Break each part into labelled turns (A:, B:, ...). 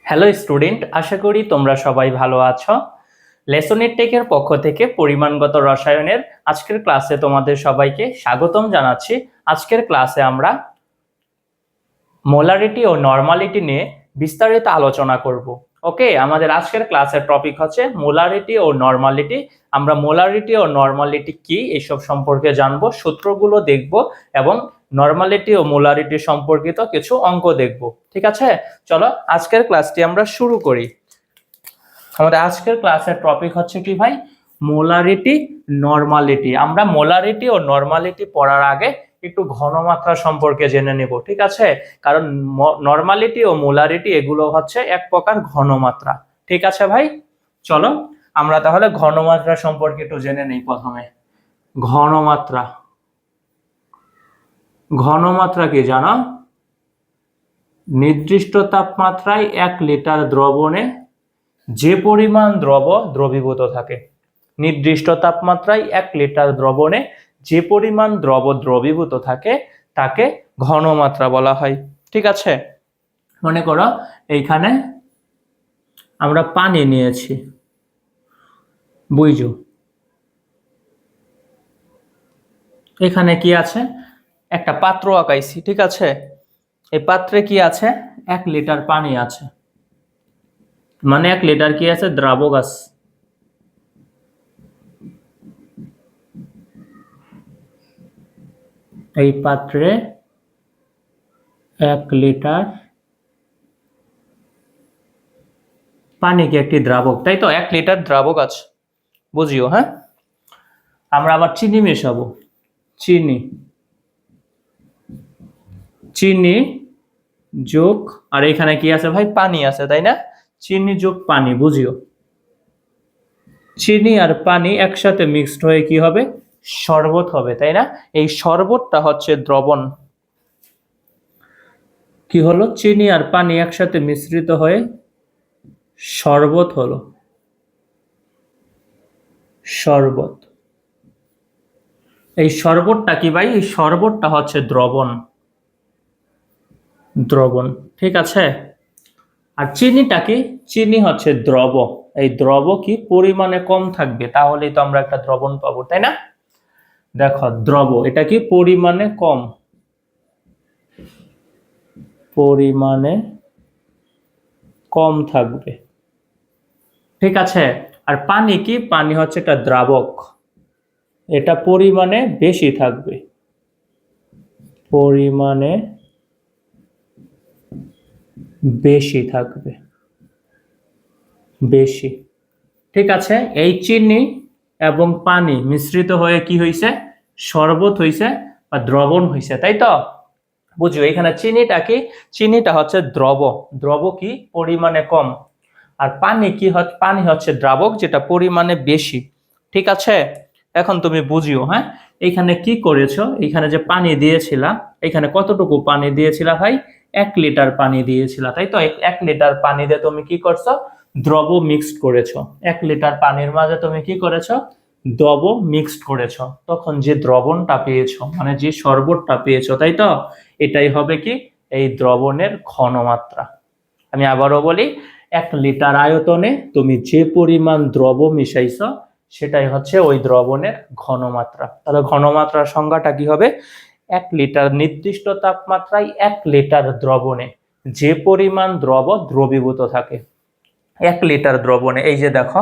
A: Hello student, আশা করি তোমরা সবাই ভালো আছো। লেসনের টেকের পক্ষ থেকে পরিমাণগত রসায়নের আজকের ক্লাসে তোমাদের সবাইকে স্বাগতম জানাচ্ছি। আজকের ক্লাসে আমরা মোলারিটি ও নরমালিটি নিয়ে বিস্তারিত আলোচনা করব। ওকে, আমাদের আজকের ক্লাসের টপিক হচ্ছে মোলারিটি ও নরমালিটি। আমরা মোলারিটি ও নরমালিটি কি এইসব সম্পর্কে জানবো, সূত্রগুলো দেখব এবং নরমালিটি ও মোলারিটি সম্পর্কিত কিছু অঙ্ক দেখব। ঠিক আছে, চলো আজকের ক্লাসটি আমরা শুরু করি। আমাদের আজকের ক্লাসের টপিক হচ্ছে কি ভাই? Molarity, normality. আমরা মোলারিটি ও নরমালিটি পড়ার আগে একটু ঘনমাত্রা সম্পর্কে জেনে নেব, ঠিক আছে? কারণ নরমালিটি ও মোলারিটি এগুলো হচ্ছে এক প্রকার ঘনমাত্রা। ঠিক আছে ভাই, চলো আমরা তাহলে ঘনমাত্রা সম্পর্কে একটু জেনে নেই। প্রথমে ঘনমাত্রা। ঘনমাত্রা কি জানো? নির্দিষ্ট তাপমাত্রায় 1 লিটার দ্রবণে যে পরিমাণ দ্রব দ্রবীভূত থাকে। নির্দিষ্ট তাপমাত্রায় 1 লিটার দ্রবণে যে পরিমাণ দ্রব দ্রবীভূত থাকে তাকে ঘনমাত্রা বলা হয়। ঠিক আছে, মনে করো এইখানে আমরা পানি নিয়েছি, বুঝছো? এখানে কি আছে? একটা পাত্র আঁকাইছি, ঠিক আছে? এই পাত্রে কি আছে? 1 লিটার পানি আছে, মানে 1 লিটার কি আছে? দ্রাবক আছে। এই পাত্রে 1 লিটার পানি কি একটি দ্রাবক, তাই তো? 1 লিটার দ্রাবক আছে, বুঝিও। হ্যাঁ, আমরা আবার চিনি মেশাবো। চিনি চিনি যোগ, আর এখানে কি আছে ভাই? পানি আছে, তাই না? চিনি যোগ পানি, বুঝিও। চিনি আর পানি একসাথে মিক্সড হয়ে কি হবে? শরবত হবে, তাই না? এই শরবতটা হচ্ছে দ্রবণ। কি হলো? চিনি আর পানি একসাথে মিশ্রিত হয়ে শরবত হলো, শরবত। এই শরবতটা কি ভাই? এই শরবতটা হচ্ছে দ্রবণ, দ্রবণ। ঠিক আছে, আর চিনিটা কি? চিনি হচ্ছে দ্রব। এই দ্রব কি পরিমাণে কম থাকবে, তাহলেই তো আমরা একটা দ্রবণ পাবো, তাই না? দেখো, দ্রব এটা কি পরিমাণে কম, পরিমাণে কম থাকবে। ঠিক আছে, আর পানি কি? পানি হচ্ছে একটা দ্রাবক, এটা পরিমাণে বেশি থাকবে, পরিমাণে বেশি থাকবে, বেশি। ঠিক আছে, এই চিনি এবং পানি মিশ্রিত হয়ে কি হইছে? শরবত হইছে বা দ্রবণ হইছে, তাই তো? বুঝো, এখানে চিনিটা কি? চিনিটা হচ্ছে দ্রব। দ্রব কি পরিমাণে কম, আর পানি কি? পানি হচ্ছে দ্রাবক, যেটা পরিমাণে বেশি। ঠিক আছে, এখন তুমি বুঝিও। হ্যাঁ, এখানে কি করেছো? এখানে যে পানি দিয়েছিলা, এখানে কতটুকু পানি দিয়েছিলা ভাই? 1 লিটার পানি দিয়েছিলা, তাই তো? 1 লিটার পানি দিয়ে তুমি কি করছো? দ্রব মিক্সড করেছো। 1 লিটার পানির মাঝে তুমি কি করেছো? দ্রব মিক্সড করেছো। তখন যে দ্রবণটা পেয়েছো, মানে যে শরবতটা পেয়েছো, তাই তো? এটাই হবে কি? এই দ্রবণের ঘনমাত্রা। আমি আবারও বলি, 1 লিটার আয়তনে তুমি যে পরিমাণ দ্রব মিশাইছ সেটাই হচ্ছে ওই দ্রবণের ঘনমাত্রা। তাহলে ঘনমাত্রার সংজ্ঞাটা কি হবে? 1 লিটার নির্দিষ্ট তাপমাত্রায় 1 লিটার দ্রবণে যে পরিমাণ দ্রব দ্রবীভূত থাকে। 1 লিটার দ্রবণে, এই যে দেখো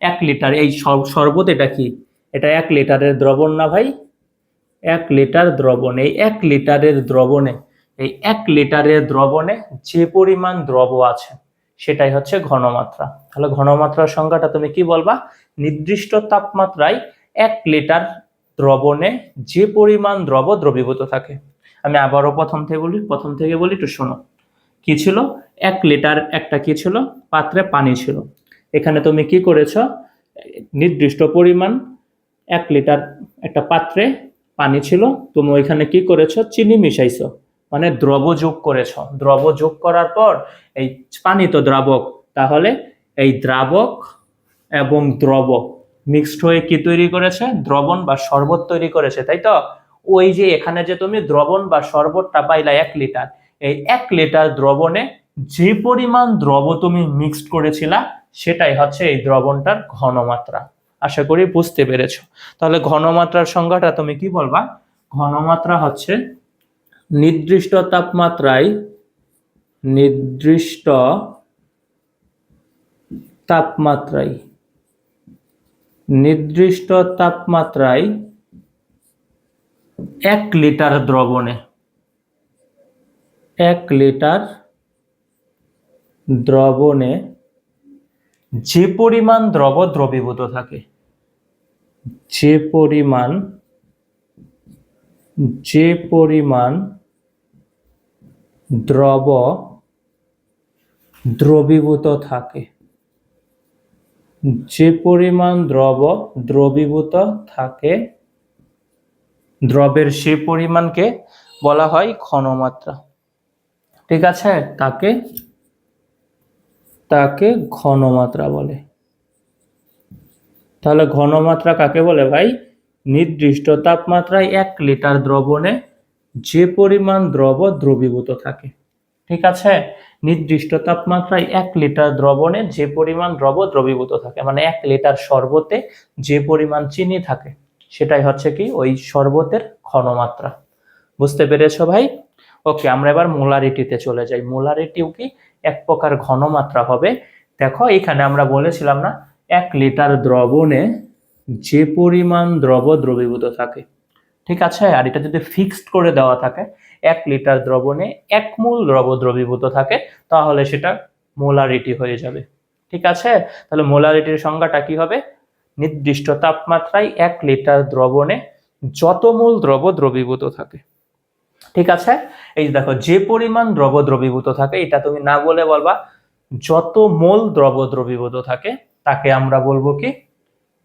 A: 1 লিটার, এই শরবত এটা কি? এটা 1 লিটারের দ্রবণ না ভাই? 1 লিটার দ্রবণ, এই 1 লিটারের দ্রবণে, এই 1 লিটারের দ্রবণে যে পরিমাণ দ্রব আছে সেটাই হচ্ছে ঘনমাত্রা। তাহলে ঘনমাত্রার সংজ্ঞাটা তুমি কি বলবা? নির্দিষ্ট তাপমাত্রায় 1 লিটার দ্রবণে যে পরিমাণ দ্রব দ্রবীভূত থাকে। আমি আবারও প্রথম থেকে বলি, একটু শোনো। কি ছিল? 1 লিটার একটা কি ছিল? পাত্রে পানি ছিল। এখানে তুমি কি করেছো? নির্দিষ্ট পরিমাণ 1 লিটার একটা পাত্রে পানি ছিল, তুমি ওইখানে কি করেছো? চিনি মিশাইছো, মানে দ্রব যোগ করেছো। দ্রব যোগ করার পর এই পানি তো দ্রাবক, তাহলে এই দ্রাবক এবং দ্রব মিক্সড হয়ে কি তৈরি করেছে? দ্রবণ বা শরবত তৈরি করেছে, তাই তো? ওই যে এখানে যে তুমি দ্রবণ বা শরবতটা পাইলা 1 লিটার, এই 1 লিটার দ্রবণে যে পরিমাণ দ্রব তুমি মিক্সড করেছিলা সেটাই হচ্ছে এই দ্রবণটার ঘনমাত্রা। আশা করি বুঝতে পেরেছো। তাহলে ঘনমাত্রার সংজ্ঞাটা তুমি কি বলবা? ঘনমাত্রা হচ্ছে নির্দিষ্ট তাপমাত্রায় নির্দিষ্ট তাপমাত্রায় নির্দিষ্ট তাপমাত্রায় 1 লিটার দ্রবণে 1 লিটার দ্রবণে যে পরিমাণ দ্রব দ্রবীভূত থাকে, যে পরিমাণ দ্রব দ্রবীভূত থাকে, যে পরিমাণ দ্রব দ্রবীভূত থাকে, দ্রবের সে পরিমাণকে বলা হয় ঘনমাত্রা। ঠিক আছে, তাকে ঘনমাত্রা বলে। তাহলে ঘনমাত্রা কাকে বলে ভাই? নির্দিষ্ট তাপমাত্রায় 1 লিটার দ্রবণে যে পরিমাণ দ্রব দ্রবীভূত থাকে। ঠিক আছে, নির্দিষ্ট তাপমাত্রায় 1 লিটার দ্রবণে যে পরিমাণ দ্রব দ্রবীভূত থাকে, মানে 1 লিটার শরবতে যে পরিমাণ চিনি থাকে সেটাই হচ্ছে কি ওই শরবতের ঘনমাত্রা। বুঝতে পেরেছো ভাই? ওকে, আমরা এবার মোলারিটিতে চলে যাই। মোলারিটিও কি এক প্রকার ঘনমাত্রা হবে। দেখো এখানে আমরা বলেছিলাম না 1 লিটার দ্রবণে যে পরিমাণ দ্রব দ্রবীভূত থাকে। ঠিক আছে, আর এটা যদি ফিক্সড করে দেওয়া থাকে 1 লিটার দ্রবণে 1 মোল দ্রব দ্রবীভূত থাকে তাহলে সেটা মোলারিটি হয়ে যাবে। ঠিক আছে, তাহলে মোলারিটির সংজ্ঞাটা কি হবে? নির্দিষ্ট তাপমাত্রায় 1 লিটার দ্রবণে যত মোল দ্রব দ্রবীভূত থাকে। ঠিক আছে, এই দেখো যে পরিমাণ দ্রব দ্রবীভূত থাকে এটা তুমি না বলে বলবা যত মোল দ্রব দ্রবীভূত থাকে, তাকে আমরা বলবো কি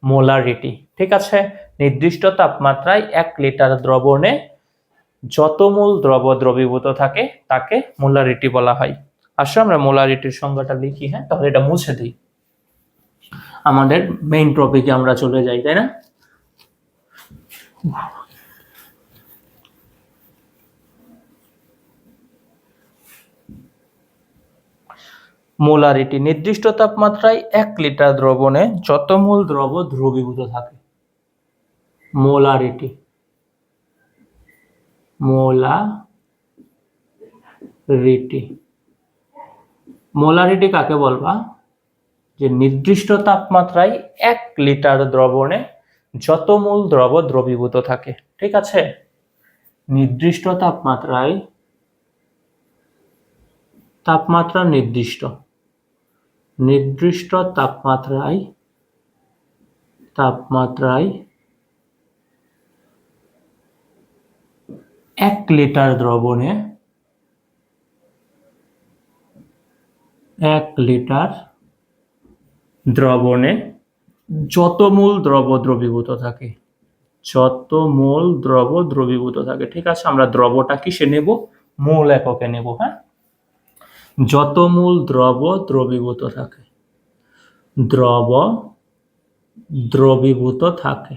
A: মোলারিটি। ঠিক আছে, নির্দিষ্ট তাপমাত্রায় 1 লিটার দ্রবণে যত মোল দ্রব দ্রবীভূত থাকে তাকে মোলারিটি বলা হয়। আসলে আমরা মোলারিটির সংজ্ঞাটা লিখি। হ্যাঁ, তাহলে এটা মুছে দিই, আমাদের মেইন টপিকে আমরা চলে যাই, তাই না? মোলারিটি নির্দিষ্ট তাপমাত্রায় 1 লিটার দ্রবণে যত মোল দ্রব দ্রবীভূত থাকে। মোলারিটি মোলারিটি কাকে বলবা? যে নির্দিষ্ট তাপমাত্রায় 1 লিটার দ্রবণে যত মোল দ্রব দ্রবীভূত থাকে। ঠিক আছে, নির্দিষ্ট তাপমাত্রায় নির্দিষ্ট তাপমাত্রায় 1 লিটার দ্রবণে 1 লিটার দ্রবণে যত মোল দ্রব দ্রবীভূত থাকে, যত মোল দ্রব দ্রবীভূত থাকে। ঠিক আছে, আমরা দ্রবটা কিসে নেব? মোল এককে নেব। হ্যাঁ, যত মোল দ্রব দ্রবীভূত থাকে, দ্রব দ্রবীভূত থাকে,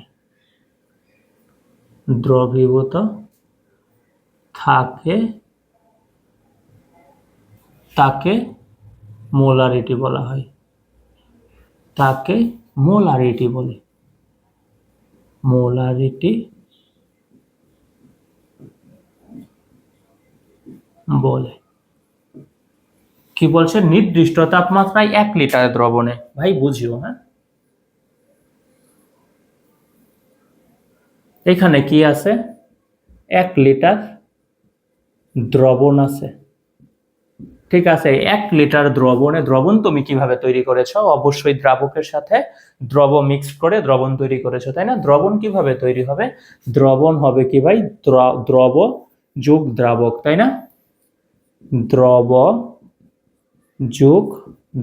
A: দ্রবীভূত থাকে, তাকে মোলারিটি বলা হয়, তাকে মোলারিটি বলে। মোলারিটি বলে। কি বলছে? নির্দিষ্ট তাপমাত্রায় 1 লিটার দ্রবণে। ভাই বুঝিও। হ্যাঁ, এখানে কি আছে? 1 লিটার দ্রবণ আছে। ঠিক আছে, 1 লিটার দ্রবণে, দ্রবণ তুমি কিভাবে তৈরি করেছো? অবশ্যই দ্রাবকের সাথে দ্রব মিক্সড করে দ্রবণ তৈরি করেছো, তাই না? দ্রবণ কিভাবে তৈরি হবে? দ্রবণ হবে কি ভাই? দ্রব যোগ দ্রাবক, তাই না? দ্রব যোগ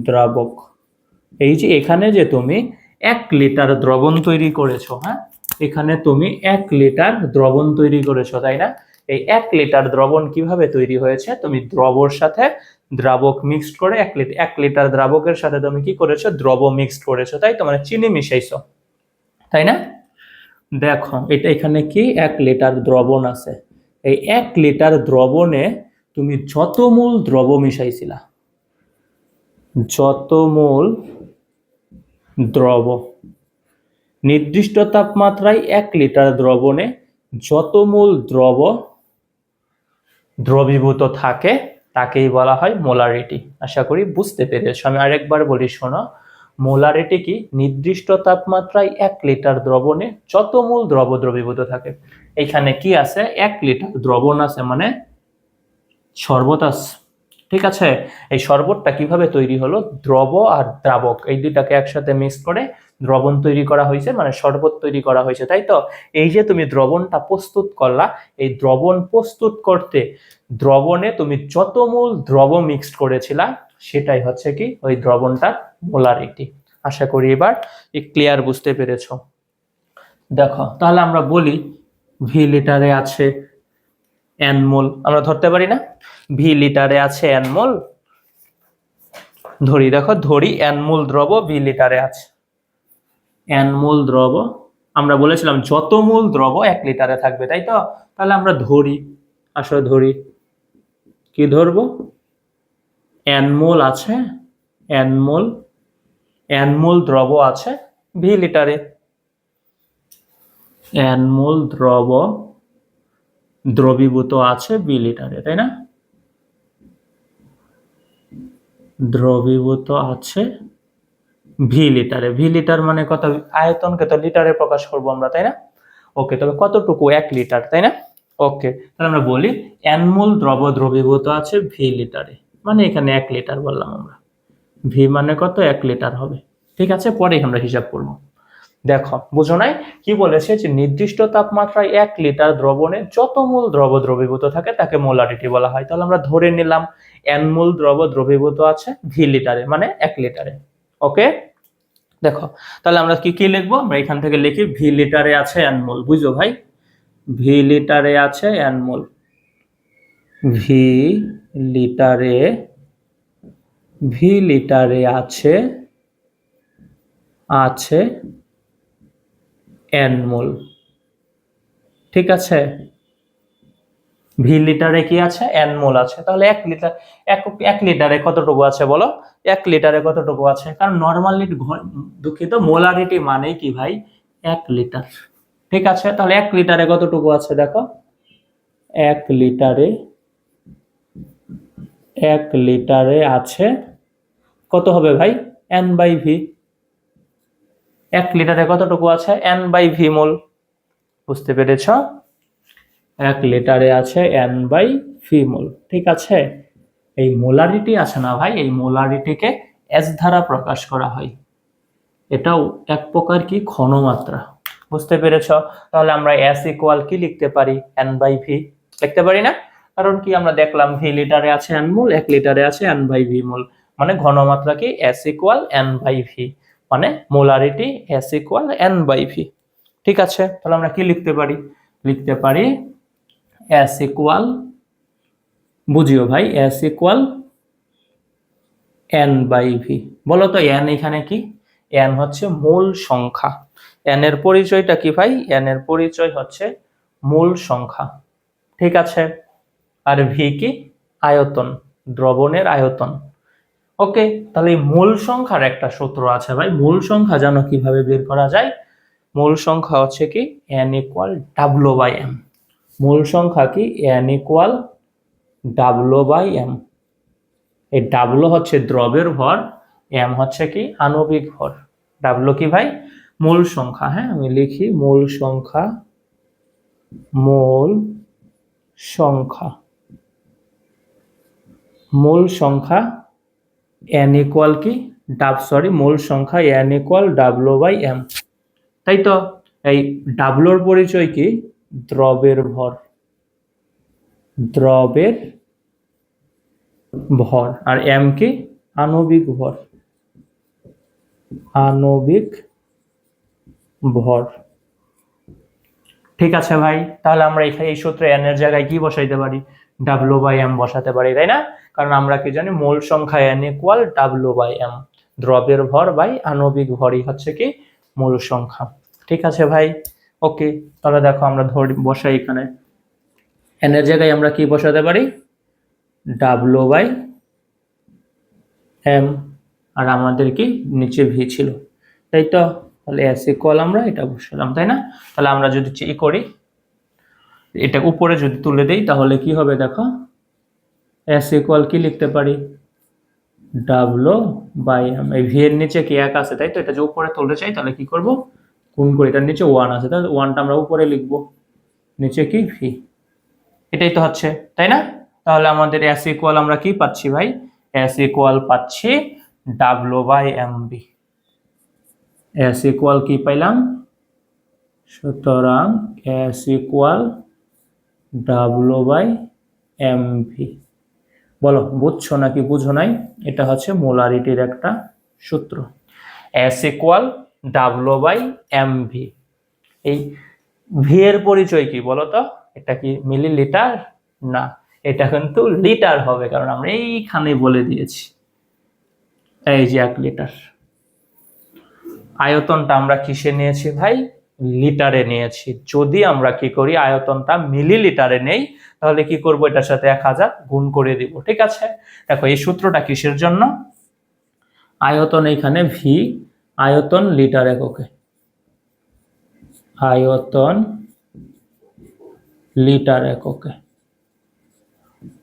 A: দ্রাবক। এই যে এখানে যে তুমি 1 লিটার দ্রবণ তৈরি করেছো, হ্যাঁ, এখানে তুমি 1 লিটার দ্রবণ তৈরি করেছো, তাই না? এই 1 লিটার দ্রবণ কিভাবে তৈরি হয়েছে? তুমি দ্রবর সাথে দ্রাবক মিক্সড করে 1 লিটার দ্রাবকের সাথে তুমি কি করেছো? দ্রব মিক্সড করেছো, তাই তো? মানে চিনি মিশাইছো, তাই না? দেখো এটা এখানে কি 1 লিটার দ্রবণ আছে। এই 1 লিটার দ্রবণে তুমি যত মোল দ্রব মিশাইছিলা, যত মোল দ্রব, নির্দিষ্ট তাপমাত্রায় 1 লিটার দ্রবণে যত মোল দ্রবীভূত থাকে তাকেই বলা হয় মোলারিটি। আশা করি বুঝতে পেরেছো। আমি আরেকবার বলি, শোনো। মোলারিটি কি? নির্দিষ্ট তাপমাত্রায় 1 লিটার দ্রবণে যত মোল দ্রবীভূত থাকে। এখানে কি আছে? 1 লিটার দ্রবণ আছে, মানে শরবত আছে। ঠিক আছে, এই শরবতটা কিভাবে তৈরি হলো? দ্রব আর দ্রাবক এই দুটাকে একসাথে মিক্স করে দ্রবণ তৈরি করা হয়েছে, মানে শরবত তৈরি করা হয়েছে, তাই তো? এই যে তুমি দ্রবণটা প্রস্তুত করলা, এই দ্রবণ প্রস্তুত করতে দ্রবণে তুমি যত মোল দ্রব মিক্সড করেছিলা সেটাই হচ্ছে কি ওই দ্রবণটার মোলারিটি। আশা করি এবার ক্লিয়ার বুঝতে পেরেছো। দেখো, তাহলে আমরা বলি ভি লিটারে আছে এন মোল, আমরা ধরতে পারি না? ভি লিটারে আছে এন মোল, ধরি, দেখো ধরি এন মোল দ্রব ভি লিটারে আছে। এন মোল দ্রব, আমরা বলেছিলাম যত মোল দ্রব 1 লিটারে থাকবে, তাই তো? তাহলে আমরা ধরি, আসলে ধরি, কি ধরবো? এন মোল আছে, এন মোল দ্রব আছে ভি লিটারে। এন মোল দ্রব দ্রবীভূত আছে ভি লিটারে, তাই না? দ্রবীভূত আছে ভি লিটারে। ভি লিটার মানে কত? আয়তনকে তো লিটারে প্রকাশ করবো আমরা, তাই না? ওকে, তবে কতটুকু? 1 লিটার, তাই না? ওকে, তাহলে আমরা বলি এন মোল দ্রব দ্রবীভূত আছে ভি লিটারে, মানে এখানে 1 লিটার বললাম আমরা। ভি মানে কত? 1 লিটার হবে। ঠিক আছে, পরে আমরা হিসাব করব। দেখো, বুঝো নাই? কি বলেছে যে নির্দিষ্ট তাপমাত্রায় 1 লিটার দ্রবণে যত মোল দ্রব দ্রবীভূত থাকে তাকে মোলারিটি বলা হয়। তাহলে আমরা ধরে নিলাম এন মোল দ্রব দ্রবীভূত আছে ভি লিটারে, মানে 1 লিটারে। ওকে, দেখো, তাহলে আমরা কি কি লিখবো? আমরা এখান থেকে লিখি ভি লিটারে আছে এন মোল। বুঝো ভাই, ভি লিটারে আছে এন মোল, ভি লিটারে আছে এন মোল। ঠিক আছে, ভি লিটারে কি আছে? এন মোল আছে। তাহলে 1 লিটার, 1 লিটারে কতটুকু আছে বলো? 1 লিটারে কতটুকু আছে? কারণ নরমালি, দুঃখিত, মোলারিটি মানে কি ভাই? 1 লিটার। ঠিক আছে, তাহলে 1 লিটারে কতটুকু আছে দেখো? 1 লিটারে আছে কত হবে ভাই? N by V. 1 লিটারে কতটুকু আছে? এন বাই ভি মোল। বুঝতে পেরেছ? 1 লিটারে আছে এন বাই ভি মোল। ঠিক আছে, এই মোলারিটি আছে না ভাই, এই মোলারিটিকে এস দ্বারা প্রকাশ করা হয়। এটাও এক প্রকার কি ঘনমাত্রা। বুঝতে পেরেছ? তাহলে আমরা এস ইকুয়াল কি লিখতে পারি? এন বাই ভি লিখতে পারি না? কারণ কি আমরা দেখলাম ভি লিটারে আছে এন মোল, 1 লিটারে আছে এন বাই ভি মোল, মানে ঘনমাত্রা কি S equal N by V, মানে molarity S equal N by V. ঠিক আছে, তাহলে আমরা কি লিখতে পারি? লিখতে পারি এস ইকুয়াল, বুঝিও ভাই, S equal N by V. বলো তো এন এখানে কি? এন হচ্ছে মূল সংখ্যা। এন এর পরিচয়টা কি ভাই? এন এর পরিচয় হচ্ছে মূল সংখ্যা। ঠিক আছে, আর ভি কি? আয়তন, দ্রবণের আয়তন। ওকে, তাহলে এই মূল সংখ্যার একটা সূত্র আছে ভাই। মূল সংখ্যা জানো কিভাবে বের করা যায়? মূল সংখ্যা হচ্ছে কি N equal W by M. মূল সংখ্যা কি? N equal W by M. এই ডাব্লু হচ্ছে দ্রবের ভর, এম হচ্ছে কি আণবিক ভর। ডাব্লু কি ভাই? মূল সংখ্যা। হ্যাঁ, আমি লিখি মূল সংখ্যা, মূল সংখ্যা, মূল সংখ্যা এন ইকুয়াল কি মূল সংখ্যা N equal W by M, তাই তো? এই ডাব্লুর পরিচয় কি? দ্রবের ভর, দ্রবের ভর, আর এম কি? আণবিক ভর, আণবিক ভর। ঠিক আছে ভাই, তাহলে আমরা এখানে এই সূত্রে এন এর জায়গায় কি বসাইতে পারি? ডাব্লু বাই এম বসাতে পারি, তাই না? কারণ আমরা কি জানি? মূল সংখ্যা N equal W by M, দ্রবের ভর বাই আণবিক ভরই হচ্ছে কি মূল সংখ্যা। ঠিক আছে ভাই, ওকে, তাহলে দেখো আমরা ধরি, বসাই এখানে এন এর জায়গায় আমরা কি বসাতে পারি? W by M. আর আমাদের কি নিচে ভি ছিল, তাই তো? তাহলে এস ইকুয়াল আমরা এটা বসালাম, তাই না? তাহলে আমরা যদি করি, এটা উপরে যদি তুলে দেই তাহলে কি হবে দেখো, এস ইকুয়াল কি লিখতে পারি, ডাব্লু বাই এম। এই ভি এর নিচে কি এক আছে, তাই তো? এটা যে উপরে তুলতে চাই তাহলে কি করব, গুণ করি, এটার নিচে ওয়ান আছে, তাহলে ওয়ানটা আমরা উপরে লিখবো, নিচে কি ভি, এটাই তো হচ্ছে, তাই না? তাহলে আমাদের এস ইকুয়াল আমরা কি পাচ্ছি ভাই, এস ইকুয়াল পাচ্ছি W by M V. S equal কি পাইলাম, সুতরাং S equal W by M V. বলো বুঝছো নাকি বুঝো নাই? এটা হচ্ছে মোলারিটির একটা সূত্র, S equal W by M V. এই ভি এর পরিচয় কি বলো তো, এটা কি মিলিলিটার? না, এটা কিন্তু লিটার হবে, কারণ আমরা এইখানে বলে দিয়েছি, এই যে 1 লিটার। আয়তনটা আমরা কিসে নিয়েছি ভাই, লিটারে নিয়েছি। যদি আমরা কি করি, আয়তনটা মিলিলিটারে নেই, তাহলে কি করব, এটার সাথে 1000 গুণ করে দিব, ঠিক আছে? দেখো এই সূত্রটা কিসের জন্য, আয়তন এইখানে ভি, আয়তন লিটার এককে, আয়তন লিটার এককে,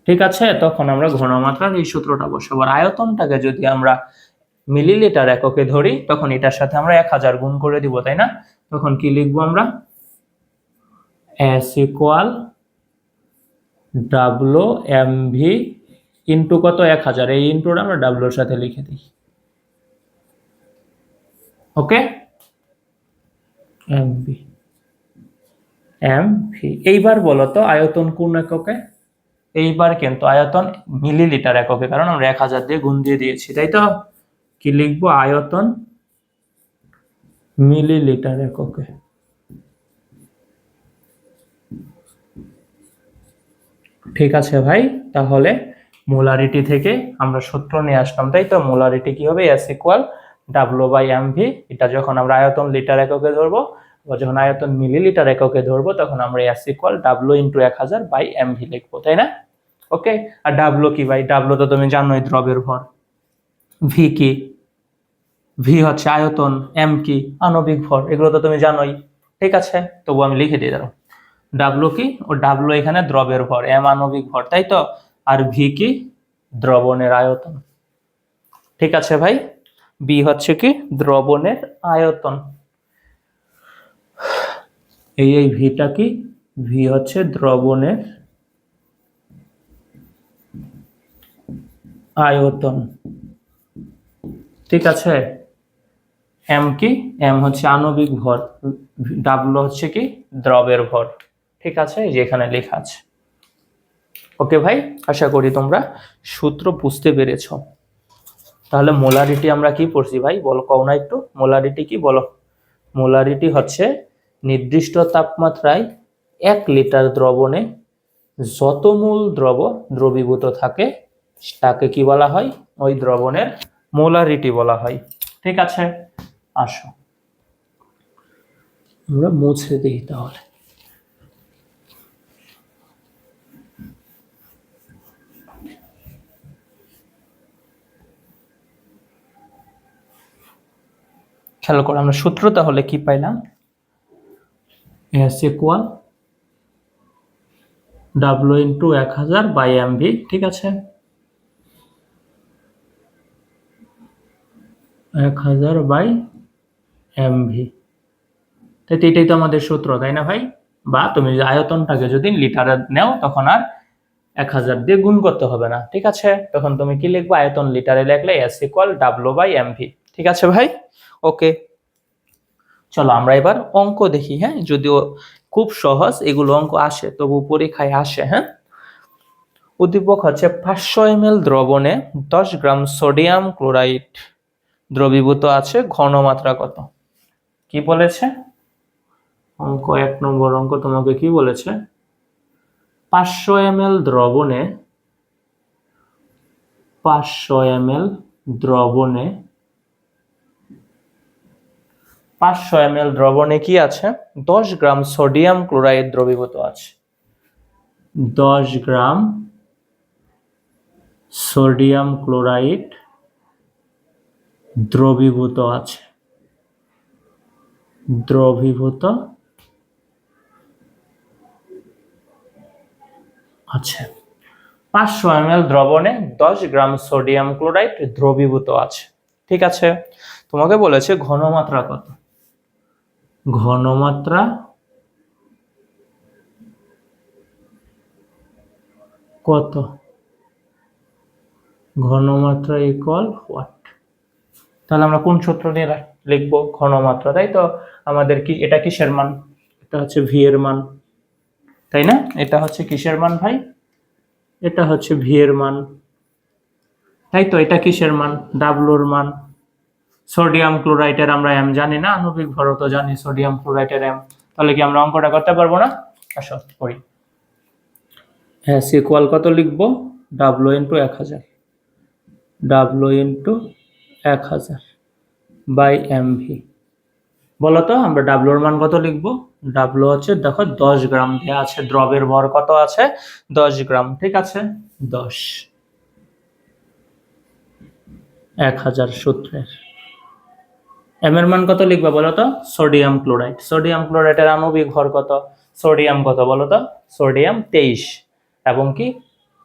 A: ঠিক আছে? তখন আমরা ঘনমাত্রার এই সূত্রটা বসাবো। আর আয়তনটাকে যদি আমরা মিলিলিটার এককে ধরি, তখন এটার সাথে আমরা 1000 গুণ করে দিব, তাই না? তখন কি লিখবো আমরা, S equal W M V into কত, 1000, এই ইন্টুটা আমরা ডাব্লুর সাথে লিখে দিই, okay? M V, M V. এইবার বলো তো আয়তন কোন এককে, এইবার কিন্তু আয়তন মিলিলিটার এককে, কারণ আমরা 1000 দিয়ে গুণ দিয়ে দিয়েছি, তাই তো? কি লিখবো, আয়তন মিলিলিটার এককে। ঠিক আছে ভাই, তাহলে মোলারিটি থেকে আমরা সূত্র নিয়ে আসলাম, তাই তো? মোলারিটি কি হবে, S equal W by M V. এটা যখন আমরা আয়তন লিটার এককে ধরবো বা যখন আয়তন মিলিলিটার এককে ধরবো, তখন আমরা S equal W into 1000 by M V লিখবো, তাই না? ওকে। আর ডাব্লু কি ভাই, ডাব্লু তো তুমি জানোই দ্রবের ভর। ভি কি, ভি হচ্ছে আয়তন, এম কি আণবিক ভর, এগুলো তো তুমি জানোই, ঠিক আছে? তবু আমি লিখে দিয়ে দাও, ডাব্লু কি, ও ডাব্লু এখানে দ্রবের ভর, এম আণবিক ভর, তাই তো? আর ভি কি, দ্রবণের আয়তন, ঠিক আছে ভাই? বি হচ্ছে কি, দ্রবণের আয়তন। এই ভিটা কি, ভি হচ্ছে দ্রবণের আয়তন, ঠিক আছে? এম কি, এম হচ্ছে আণবিক ভর, ডাব্লু হচ্ছে কি, দ্রবের ভর, ঠিক আছে? এই যে এখানে লেখা আছে, ওকে ভাই? আশা করি তোমরা সূত্র বুঝতে পেরেছ। তাহলে মোলারিটি আমরা কি পড়ছি ভাই, বলো, কও না একটু, মোলারিটি কি বলো? মোলারিটি হচ্ছে নির্দিষ্ট তাপমাত্রায় 1 লিটার দ্রবণে যত মোল দ্রবীভূত থাকে তাকে কি বলা হয়, ওই দ্রবণের মোলারিটি বলা হয়, ঠিক আছে? আসো আমরা মুছে দিই তাহলে। খেয়াল করো আমরা সূত্র তাহলে কি পাইলাম, S equal W into 1000 by M V, ঠিক আছে? 1000 বাই এম ভি, তাই এটাই তো আমাদের সূত্র, তাই না ভাই? বা তুমি আয়তনটাকে যদি লিটারে নেও তখন আর 1000 দিয়ে গুণ করতে হবে না, ঠিক আছে? তখন তুমি কি লিখবে, আয়তন লিটারে লিখলে S equal W by M V, ঠিক আছে ভাই? ওকে, চলো আমরা এবার অঙ্ক দেখি, হ্যাঁ? যদিও খুব সহজ, এগুলো অঙ্ক আসে, তবু পরীক্ষায় আসে, হ্যাঁ? উদ্দীপক হচ্ছে 500 ml দ্রবণে 10 গ্রাম সোডিয়াম ক্লোরাইড দ্রবীভূত আছে, ঘনমাত্রা কত? কি বলেছে অঙ্ক, 1 নম্বর অঙ্ক তোমাকে কি বলেছে, 500 ml দ্রবণে, 500 ml দ্রবণে, 500 ml দ্রবণে কি আছে, 10 গ্রাম সোডিয়াম ক্লোরাইড দ্রবীভূত আছে। 10 গ্রাম সোডিয়াম ক্লোরাইড দ্রবীভূত আছে, দ্রবীভূত আছে। 500 ml দ্রবণে 10 গ্রাম সোডিয়াম ক্লোরাইড দ্রবীভূত আছে। ঠিক আছে, তোমাকে বলেছে ঘনমাত্রা কত, ঘনমাত্রা কত, ঘনমাত্রা ইকুয়াল হোয়াট। তাহলে আমরা কোন সূত্র দিয়ে লিখবো ঘনমাত্রা, তাই তো? আমাদের কি এটা কিসের মান, এটা হচ্ছে ভি এর মান, তাই না? এটা হচ্ছে কিসের মান ভাই, এটা হচ্ছে ভি এর মান, তাই তো? এটা কিসের মান, ডাব্লুর মান। সোডিয়াম ক্লোরাইডের আমরা এম জানি না, আণবিক ভর তো জানি সোডিয়াম ক্লোরাইডের এম। তাহলে কি আমরা অঙ্কটা করতে পারবো না? আসো করি। হ্যাঁ, ইকুয়াল কত লিখবো, W into 1000, W into 1000 by M V. বলো তো আমরা ডাব্লুর মান কত লিখবো, ডাব্লু হচ্ছে দেখো 10 গ্রাম দেওয়া আছে, দ্রবের ভর কত আছে 10 গ্রাম, ঠিক আছে? 10 1000 সূত্রের এম এর মান কত লিখবা বলো তো, সোডিয়াম ক্লোরাইড, সোডিয়াম ক্লোরাইডের আণবিক ভর কত, সোডিয়াম কত বলো তো, সোডিয়াম 23 এবং কি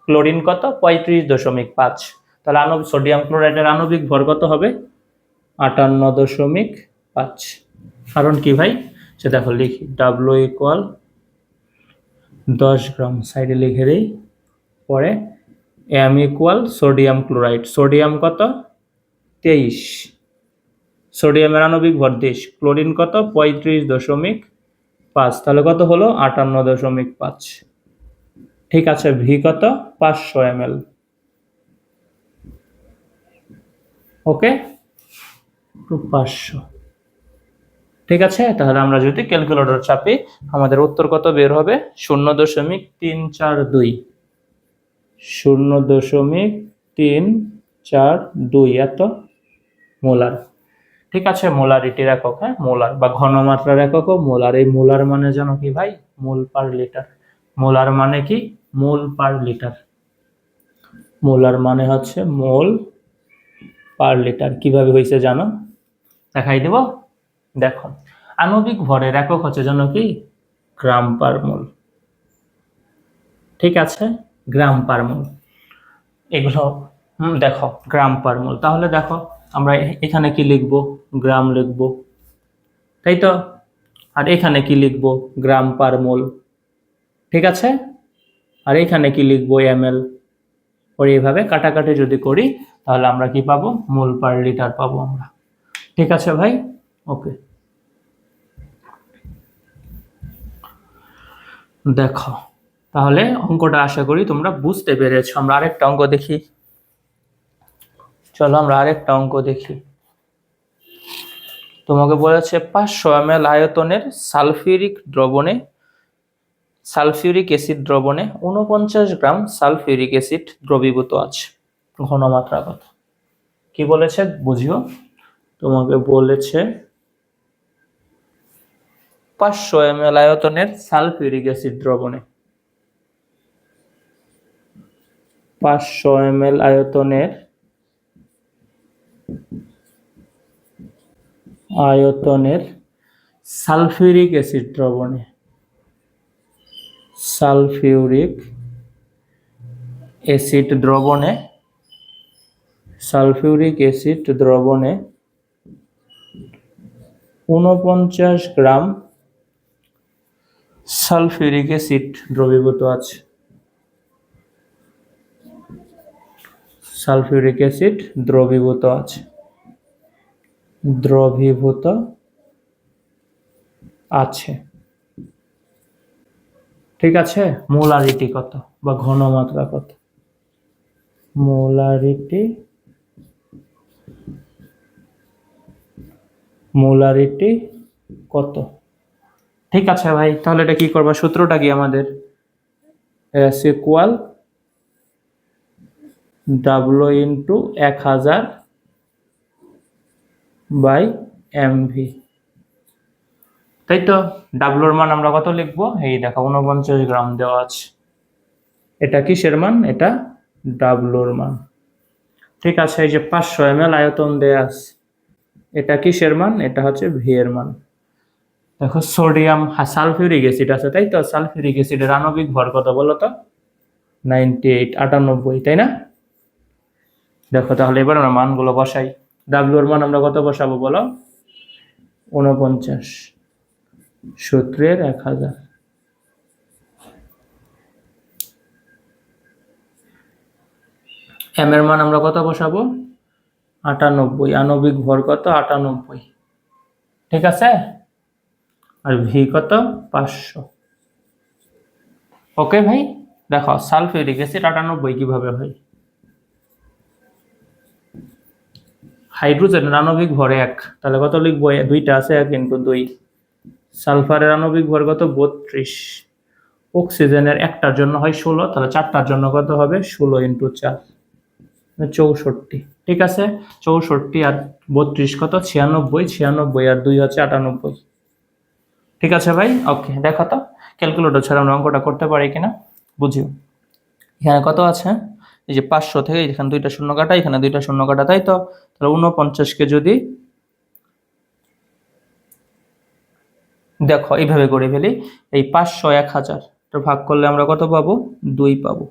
A: ক্লোরিন কত 35.5। তাহলে সোডিয়াম ক্লোরাইডের আণবিক ভর কত হবে 58.5। কারণ কি ভাই, সে দেখো লিখি ডাব্লু ইকুয়াল 10 গ্রাম, সাইডে লিখে দিই, পরে M equal sodium chloride, sodium কত 23, সোডিয়ামের আণবিক ভর 23, ক্লোরিন কত 35.5, তাহলে কত হলো 58.5। ঠিক আছে, ভি কত 500 ml। ওকে, 500। ঠিক আছে, তাহলে আমরা যদি ক্যালকুলেটর চাপি আমাদের উত্তর কত বের হবে, 0.342, 0.342 এত মোলার। ঠিক আছে, মোলারিটির একক, হ্যাঁ মোলার বা ঘনমাত্রার একক মোলার। এই মোলার মানে জানো কি ভাই, মোল পার লিটার। মোলার মানে কি, মোল পার লিটার। মোলার মানে হচ্ছে মোল পার লিটার। কিভাবে হয়েছে জানো, দেখাই দেব, দেখো। আণবিক ভরের একক হচ্ছে জানো কি, গ্রাম পার মোল। ঠিক আছে, গ্রাম পার মোল, এগুলো দেখো গ্রাম পার মোল। তাহলে দেখো আমরা এখানে কি লিখবো, গ্রাম লিখবো, তাই তো? আর এখানে কি লিখবো, গ্রাম পার মোল। ঠিক আছে, আর এখানে কি লিখবো, এমএল। পরে এইভাবে কাটাকাটি যদি করি তাহলে আমরা কি পাবো, মোল পার লিটার পাবো আমরা। ঠিক আছে ভাই, ওকে। দেখো তাহলে অঙ্কটা আশা করি তোমরা বুঝতে পেরেছো। আমরা আরেকটা অঙ্ক দেখি, চলো আমরা আরেকটা অঙ্ক দেখি। তোমাকে বলেছে 500 ml আয়তনের সালফিউরিক অ্যাসিড দ্রবণে 49 গ্রাম সালফিউরিক অ্যাসিড দ্রবীভূত আছে, ঘনমাত্রা কত? কি বলেছে বুঝিও, তোমাকে বলেছে 500 ml আয়তনের সালফিউরিক অ্যাসিড দ্রবণে, 500 ml আয়তনের সালফিউরিক অ্যাসিড দ্রবণে, সালফিউরিক অ্যাসিড দ্রবণে 49 গ্রাম সালফিউরিক অ্যাসিড দ্রবীভূত আছে, সালফিউরিক অ্যাসিড দ্রবীভূত আছে, দ্রবীভূত আছে। ঠিক আছে, মোলারিটি কত বা ঘনমাত্রা কত, মোলারিটি কত? ঠিক আছে ভাই, তাহলে এটা কি করবা, সূত্রটা কি আমাদের, S equal W into 1000 by MV, তাই তো? ডাব্লুর মান আমরা কত লিখবো, এই দেখো 49 গ্রাম দেওয়া আছে। এটা কিসের মান, এটা ডাব্লুর মান। ঠিক আছে, এই যে 500 ml আয়তন দেয়া আছে, এটা কিসের মান? এটা হচ্ছে ভি এর মান। দেখো সোডিয়াম সালফিউরিক অ্যাসিড আছে, তাই তো? সালফিউরিক অ্যাসিডের আণবিক ভর কত বলো তো? 98, 98, তাই না? দেখো তাহলে এবার আমরা মানগুলো বসাই। ডাব্লিউ এর মান আমরা কত বসাবো বলো? 49, সূত্রের 1000। এম এর মান আমরা কত বসাবো? 98, আণবিক ভর কত? 98, ঠিক আছে? আর ভি কত? 500। ওকে ভাই, দেখো সালফিউরিক অ্যাসিড 98 কিভাবে হয়? হাইড্রোজেনের আণবিক ভর 1, তাহলে কত লিখবো? দুইটা আছে, 1 × 2। সালফারের আণবিক ভর কত? 32। অক্সিজেনের একটার জন্য হয় 16, তাহলে চারটার জন্য কত হবে? 16 × 4, 64। ঠিক আছে, 64 আর 32 কত? 96, 96 আর 2 হচ্ছে 98। ঠিক আছে ভাই, ওকে। দেখো তো ক্যালকুলেটর ছাড়া আমরা অঙ্কটা করতে পারি কিনা বুঝিও। এখানে কত আছে? এই যে 500 থেকে এখানে দুইটা শূন্য কাটা, এখানে দুইটা শূন্য কাটা, তাই তো? তাহলে 49কে যদি দেখো এইভাবে করে ফেলি, এই 500 1000 ভাগ করলে আমরা কত পাবো? 2 পাবো,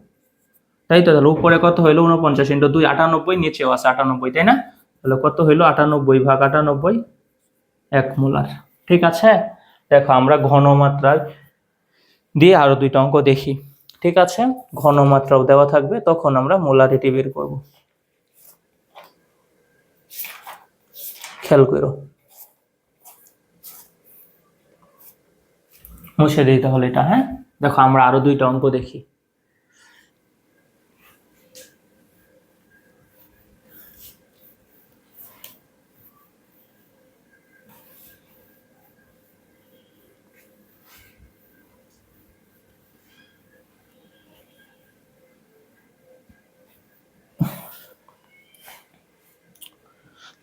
A: তাই তো? তাহলে উপরে কত হইলো? 49 × 2, 98, নিচেও আছে 98, তাই না? তাহলে কত হইলো? 98 ভাগ 98, 1 মোলার। ঠিক আছে, দেখো আমরা ঘনমাত্রায় দিয়ে আরো দুইটা অঙ্ক দেখি। ঠিক আছে, ঘনমাত্রাও দেওয়া থাকবে, তখন আমরা মোলারিটি বের করব। খেয়াল করো, মুছে দিই তাহলে এটা। হ্যাঁ, দেখো আমরা আরো দুইটা অঙ্ক দেখি।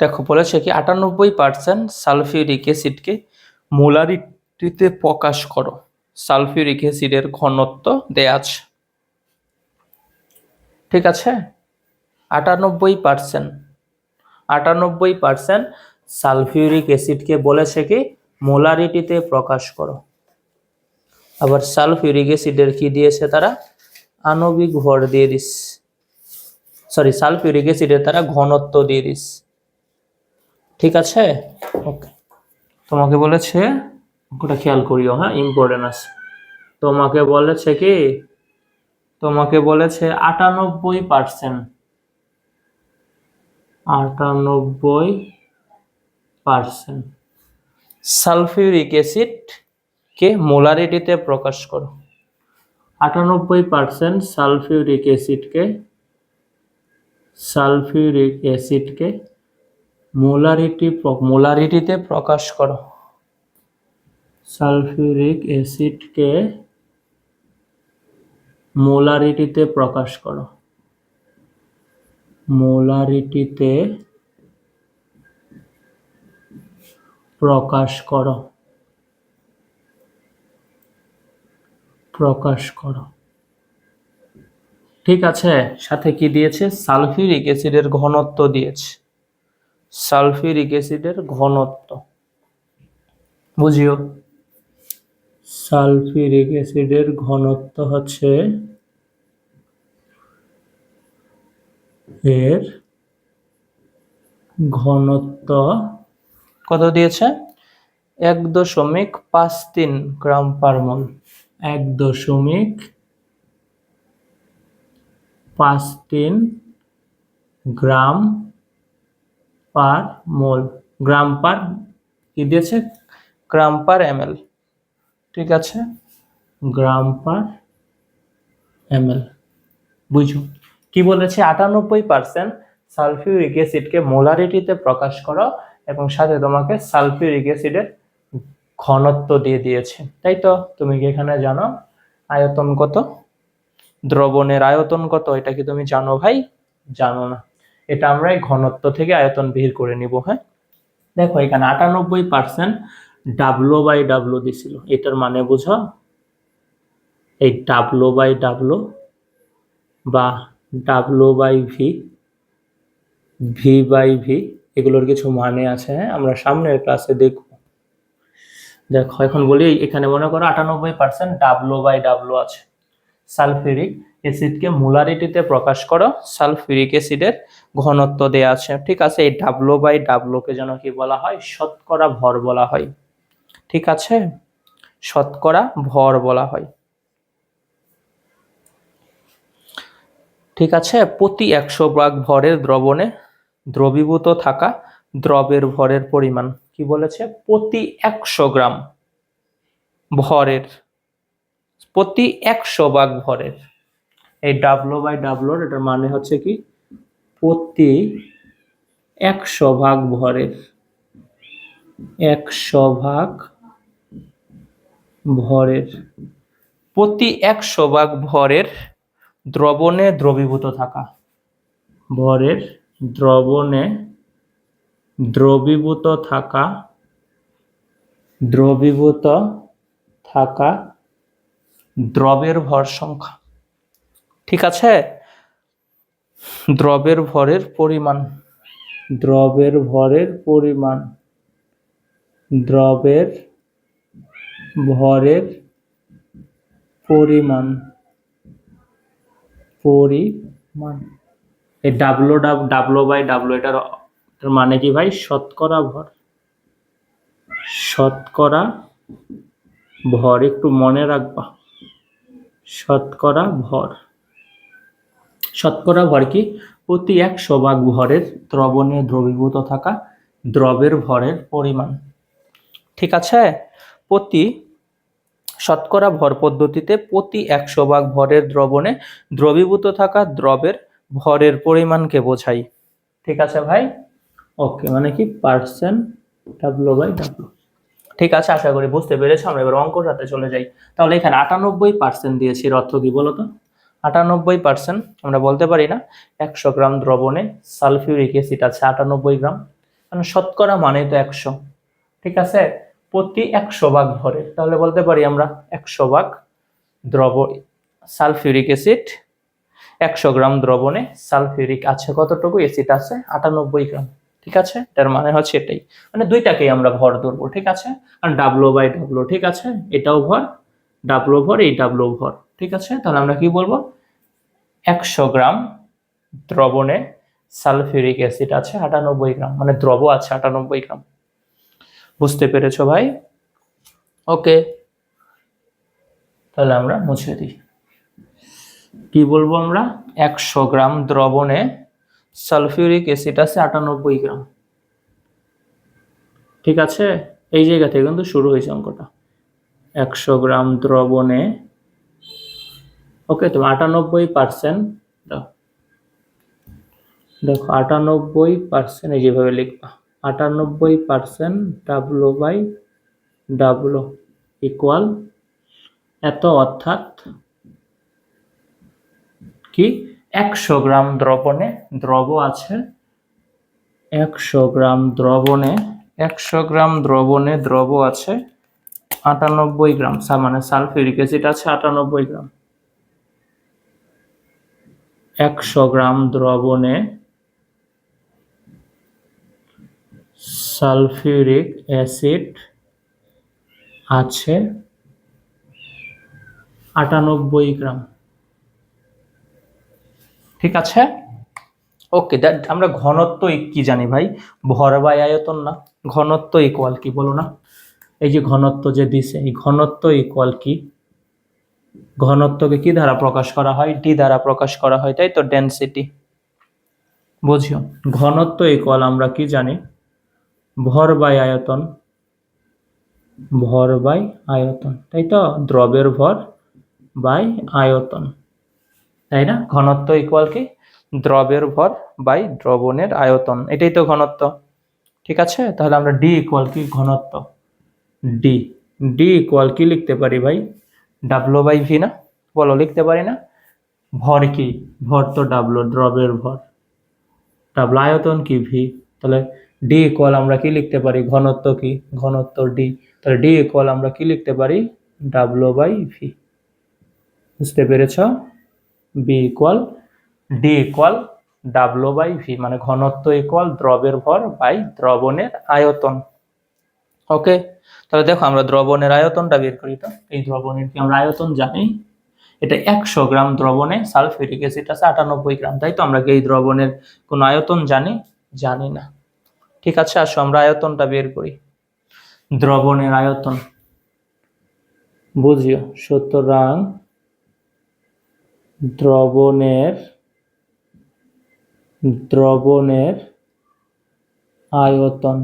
A: দেখো বলেছে কি 98% সালফিউরিক অ্যাসিডকে মোলারিটিতে প্রকাশ করো। সালফিউরিক অ্যাসিডের ঘনত্ব দেয়া আছে, ঠিক আছে? 98% সালফিউরিক অ্যাসিডকে বলেছে কি মোলারিটিতে প্রকাশ করো। আবার সালফিউরিক অ্যাসিডের কি দিয়েছে তারা? আণবিক ভর দিয়ে দিস, সরি, সালফিউরিক অ্যাসিডের তারা ঘনত্ব দিয়ে দিস। ঠিক আছে, ওকে। তোমাকে বলেছে, ওটা খেয়াল করিও, হ্যাঁ, ইম্পর্টেন্ট আছে। তোমাকে বলেছে কি, তোমাকে বলেছে 98%, 98% সালফিউরিক অ্যাসিড কে মোলারিটিতে প্রকাশ করো। 98% সালফিউরিক অ্যাসিডকে মোলারিটিতে প্রকাশ করো। সালফিউরিক অ্যাসিডকে মোলারিটিতে প্রকাশ করো। মোলারিটিতে প্রকাশ করো, প্রকাশ করো। ঠিক আছে, সাথে কি দিয়েছে? সালফিউরিক অ্যাসিডের ঘনত্ব দিয়েছে। সালফিউরিক অ্যাসিডের ঘনত্ব বুঝিও। সালফিউরিক অ্যাসিডের ঘনত্ব হচ্ছে এর ঘনত্ব কত দিয়েছে? 1.53 গ্রাম পার মোল। 1.53 গ্রাম পার মোল। গ্রাম পার কি দিয়েছে? গ্রাম পার ml। ঠিক আছে, গ্রাম পার ml। বুঝো কি বলেছে? 98% সালফিউরিক অ্যাসিডকে মোলারিটিতে প্রকাশ করো, এবং সাথে তোমাকে সালফিউরিক অ্যাসিডের ঘনত্ব দিয়ে দিয়েছে, তাই তো? তুমি কি এখানে জানো আয়তন কত? দ্রবণের আয়তন কত? এটা কি তুমি জানো ভাই? জানো না। এটা আমরা এই ঘনত্ব থেকে আয়তন বের করে নিব। হ্যাঁ, দেখো এখানে 98% W/W দিছিল, এটার মানে বুঝো? এই W/W বা W/V, V/V, এগুলোর কিছু মানে আছে, হ্যাঁ আমরা সামনের ক্লাসে দেখব। দেখো এখন বলি, এখানে মনে করো 98% W/W আছে। সালফিউরিক অ্যাসিডকে মোলারিটিতে প্রকাশ করো, সালফিউরিক অ্যাসিডের ঘনত্ব দেয়া আছে, ঠিক আছে। এই W/W কে যেন কি বলা হয়, শতকরা ভর বলা হয়, ঠিক আছে, শতকরা ভর বলা হয়, ঠিক আছে। প্রতি 100 ভাগ ভরের দ্রবণে দ্রবীভূত থাকা দ্রবের ভরের পরিমাণ কি বলেছে, প্রতি 100 গ্রাম ভরের, প্রতি 100 ভাগ ভরের। এই W/W এটার মানে হচ্ছে কি, প্রতি 100 ভাগ ভরের, 100 ভাগ ভরের, প্রতি 100 ভাগ ভরের দ্রবণে দ্রবীভূত থাকা, ভরের দ্রবণে দ্রবীভূত থাকা, দ্রবীভূত থাকা দ্রবের ভর সংখ্যা, ঠিক আছে। দ্রবের ভরের পরিমাণ, দ্রবের ভরের পরিমাণ, দ্রবের ভরের পরিমাণ, পরিমাণ। এই W/W এটার মানে কি ভাই, শতকরা ভর, শতকরা ভর, একটু মনে রাখবা, শতকরা ভর। শতকরা ভর কি, প্রতি 100 ভাগ ভরের দ্রবণে দ্রবীভূত থাকা দ্রবের ভরের পরিমাণ, ঠিক আছে। প্রতি শতকরা ভর পদ্ধতিতে প্রতি 100 ভাগ ভরের দ্রবণে দ্রবীভূত থাকা দ্রবের ভরের পরিমাণকে বোঝায়, ঠিক আছে ভাই। ওকে, মানে কি পার্সেন্ট W/W, ঠিক আছে। আশা করি বুঝতে পেরেছো। আমরা এবার অঙ্কর সাথে চলে যাই। তাহলে এখানে 98% দিয়েছি, এর অর্থ কি বলতো, 98% আমরা বলতে পারি না 100 গ্রাম দ্রবণে সালফিউরিক অ্যাসিড আছে 98 গ্রাম, কারণ শতকরা মানে তো 100, ঠিক আছে, প্রতি 100 ভাগ ভরে, তাহলে বলতে পারি আমরা 100 ভাগ সালফিউরিক অ্যাসিড, 100 গ্রাম দ্রবণে সালফিউরিক আছে কতটুকু, অ্যাসিড আছে 98 গ্রাম, ঠিক আছে। তার মানে হচ্ছে এটাই, মানে দুইটাকেই আমরা ভর ধরবো, ঠিক আছে। আর W/W, ঠিক আছে, এটাও ভর, W ভর, এই W ভর, ঠিক আছে। তাহলে আমরা কি বলবো, 100 গ্রাম দ্রবণে সালফিউরিক অ্যাসিড আছে 98 গ্রাম, মানে দ্রব আছে 98 গ্রাম। বুঝতে পেরেছো ভাই? ওকে, তাহলে আমরা মুছে দিই। কি বলবো আমরা, 100 গ্রাম দ্রবণে সালফিউরিক অ্যাসিড আছে 98 গ্রাম, ঠিক আছে। এই জায়গা থেকে কিন্তু শুরু হয়েছে অঙ্কটা, 100 গ্রাম দ্রবণে, ওকে। তো 98%, দেখো 98%, এই যেভাবে লিখবা, 98% W/W ইকুয়াল এত, অর্থাৎ কি, 100 গ্রাম দ্রবণে দ্রব আছে, 100 গ্রাম দ্রবণে, 100 গ্রাম দ্রবণে দ্রব আছে 98 গ্রাম, মানে সালফিউরিক অ্যাসিড আছে 98 গ্রাম। 100 গ্রাম দ্রবণে সালফিউরিক অ্যাসিড আছে 98 গ্রাম, ঠিক আছে। ওকে, আমরা ঘনত্ব কি জানি ভাই, ভর বাই আয়তন না, ঘনত্ব ইকুয়াল কি বলো না, এই যে ঘনত্ব যে দিছে, এই ঘনত্ব ইকুয়াল কি, ঘনত্বকে কি দ্বারা প্রকাশ করা হয়, ডি দ্বারা প্রকাশ করা হয়, তাই তো, ডেনসিটি। বুঝিও, ঘনত্ব ইকুয়াল আমরা কি জানি, ভর বাই আয়তন, ভর বাই আয়তন, তাই তো, দ্রবের ভর বাই আয়তন, তাই না। ঘনত্ব ইকুয়াল কি, দ্রবের ভর বাই দ্রবণের আয়তন, এটাই তো ঘনত্ব, ঠিক আছে। তাহলে আমরা ডি ইকুয়াল কি, ঘনত্ব, ডি, ডি ইকুয়াল কি লিখতে পারি ভাই, W/V না, বলো, লিখতে পারি না। ভর কি, ভর তো W, দ্রবের ভর, W, আয়তন কি V, তাহলে ডি ইকুয়াল আমরা কি লিখতে পারি, ঘনত্ব কি, ঘনত্ব ডি, তাহলে ডি ইকুয়াল আমরা কি লিখতে পারি, W/V। বুঝতে পেরেছ, B equal, D equal W by V, মানে ঘনত্ব ইকুয়াল দ্রবের ভর বাই দ্রবণের আয়তন। ওকে, তাহলে দেখো আমরা দ্রবণের আয়তনটা বের করি। তো এই দ্রবণের কি আমরা আয়তন জানি? এটা 100 গ্রাম দ্রবণে সালফিউরিক অ্যাসিড আছে 98 গ্রাম, তাই তো? আমরা কি এই দ্রবণের কোন আয়তন জানি? জানি না। ঠিক আছে, আসো আমরা আয়তনটা বের করি। দ্রবণের আয়তন বুঝিও, সুতরাং দ্রবণের আয়তন,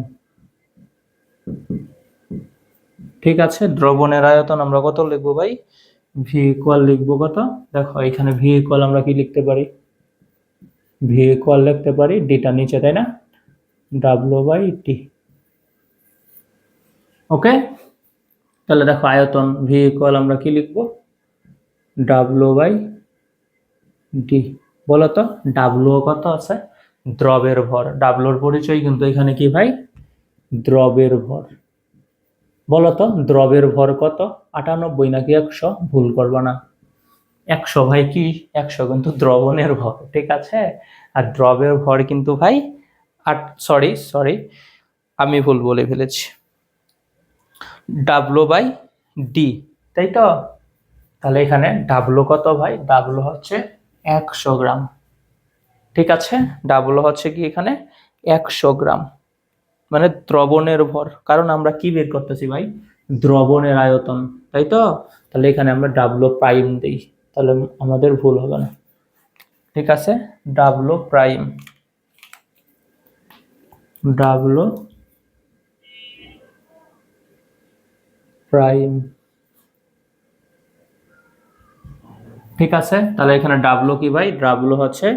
A: ঠিক আছে। দ্রবণের আয়তন আমরা কত লিখবো ভাই? ভি ইকুয়াল লিখবো কত? দেখো এখানে ভি ইকুয়াল আমরা কি লিখতে পারি? ভি ইকুয়াল লিখতে পারি ডিটা নিচে, তাই না? W by T. ওকে, তাহলে দেখো আয়তন ভি ইকুয়াল আমরা কি লিখবো? W by D. বলো তো ডাব্লু কত আছে? দ্রবের ভর। ডাব্লুর পরিচয় কিন্তু এখানে কি ভাই? দ্রবের ভর। বলো তো দ্রবের ভর কত? 98 নাকি 100? ভুল করবা না। 100 ভাই, কি 100 কিন্তু দ্রবণের ভর, ঠিক আছে। আর দ্রবের ভর কিন্তু ভাই সরি আমি ভুল বলে ফেলেছি, ডাব্লু বাই ডি, তাই তো? তাহলে এখানে ডাব্লু কত ভাই? ডাব্লু হচ্ছে 100 গ্রাম, ঠিক আছে। ডাব্লু হচ্ছে কি এখানে 100 গ্রাম, মানে দ্রবণের ভর। কারণ আমরা কি বের করতেছি ভাই? দ্রবণের আয়তন, তাই তো? তাহলে এখানে আমরা ডাব্লু প্রাইম দিই, তাহলে আমাদের ভুল হবে না, ঠিক আছে। ডাব্লু প্রাইম, ডাব্লু প্রাইম, ঠিক আছে। তাহলে এখানে ডাব্লু কি ভাই? ডাব্লু হচ্ছে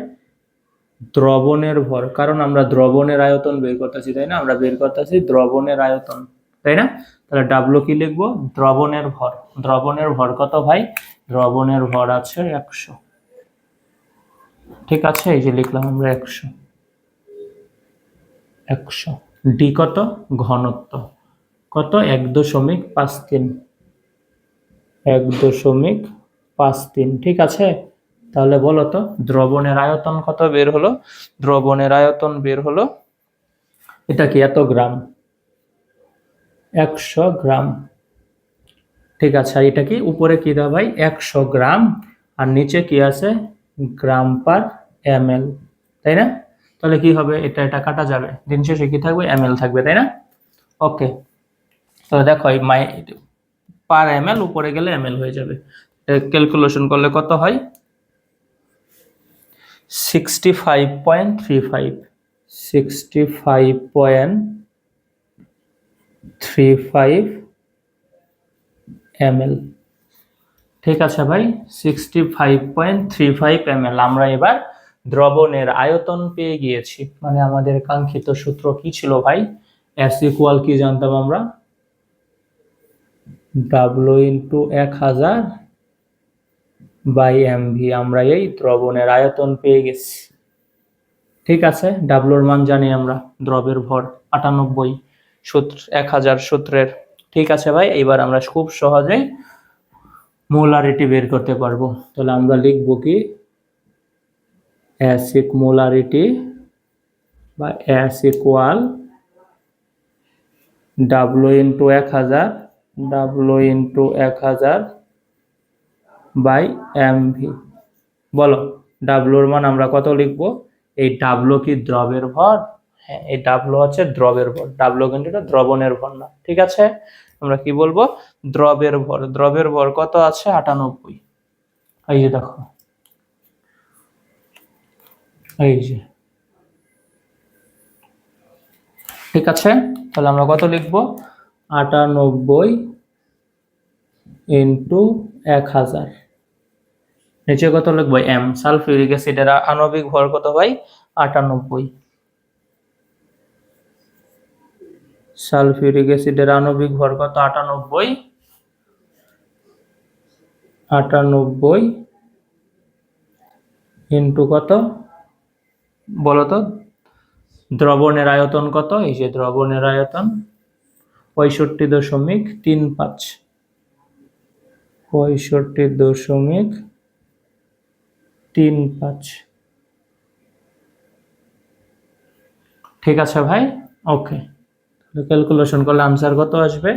A: দ্রবণের ভর, কারণ আমরা দ্রবণের আয়তন বের করতেছি, তাই না? আমরা বের করতেছি দ্রবণের আয়তন, তাই না? তাহলে ডাব্লু কি লিখবো? দ্রবণের ভর। দ্রবণের ভর কত ভাই? দ্রবণের ভর আছে 100, ঠিক আছে। এই যে লিখলাম আমরা 100। ডি কত? ঘনত্ব কত? 1.53, 1.53, ঠিক আছে। তাহলে বলো তো দ্রবণের আয়তন কত বের হলো? দ্রবণের আয়তন বের হলো, এটা কি এত গ্রাম? 100 গ্রাম, ঠিক আছে। আর এটা কি উপরে কি দেওয়া ভাই? 100 গ্রাম, আর নিচে কি আছে? গ্রাম পার ml, তাই না? তাহলে কি হবে? এটা কাটা যাবে, দিন শেষে কি থাকবে? ml থাকবে, তাই না? ওকে, তাহলে দেখো এই পার ml উপরে গেলে ml হয়ে যাবে। ক্যালকুলেশন করলে কত হয়? 65.35, 65.35 ml, ঠিক আছে ভাই। 65.35 ml। আমরা এবার দ্রবণের আয়তন পেয়ে গিয়েছি, মানে আমাদের কাঙ্ক্ষিত সূত্র কি ছিল ভাই? S ইকুয়াল কি জানতাম আমরা? W into 1000 by MV. আমরা এই দ্রবণের আয়তন পেয়ে গেছি, ঠিক আছে। ডাব্লুর মান জানি আমরা, দ্রবের ভর 98 সূত্র 1000 সূত্রের, ঠিক আছে ভাই। এবার আমরা খুব সহজেই মোলারিটি বের করতে পারবো। তাহলে আমরা লিখবো কি? অ্যাসিড মোলারিটি বা S equal W into 1000, W into 1000 by MV. বলো ডাব্লুর মান আমরা কত লিখবো? এই ডাব্লু কি দ্রবের ভর? হ্যাঁ, এই ডাব্লু হচ্ছে দ্রবের ভর। ডাব্লু কিন্তু এটা দ্রবণের ভর না, ঠিক আছে। আমরা কি বলবো? দ্রবের ভর। দ্রবের ভর কত আছে? 98। এই যে দেখো, এই যে, ঠিক আছে। তাহলে আমরা কত লিখবো? 98 ইন্টু 1000। নিচে কত লিখবো? এম। সালফিউরিক অ্যাসিডের আণবিক ভর কত ভাই? 98। সালফিউরিক অ্যাসিডের আণবিক ভর কত? 98। 98 ইন্টু কত বলতো? দ্রবণের আয়তন কত? এই যে দ্রবণের আয়তন 65.35, 65.35। ঠিক আছে ভাই, ওকে। ক্যালকুলেশন করলে আনসার কত আসবে?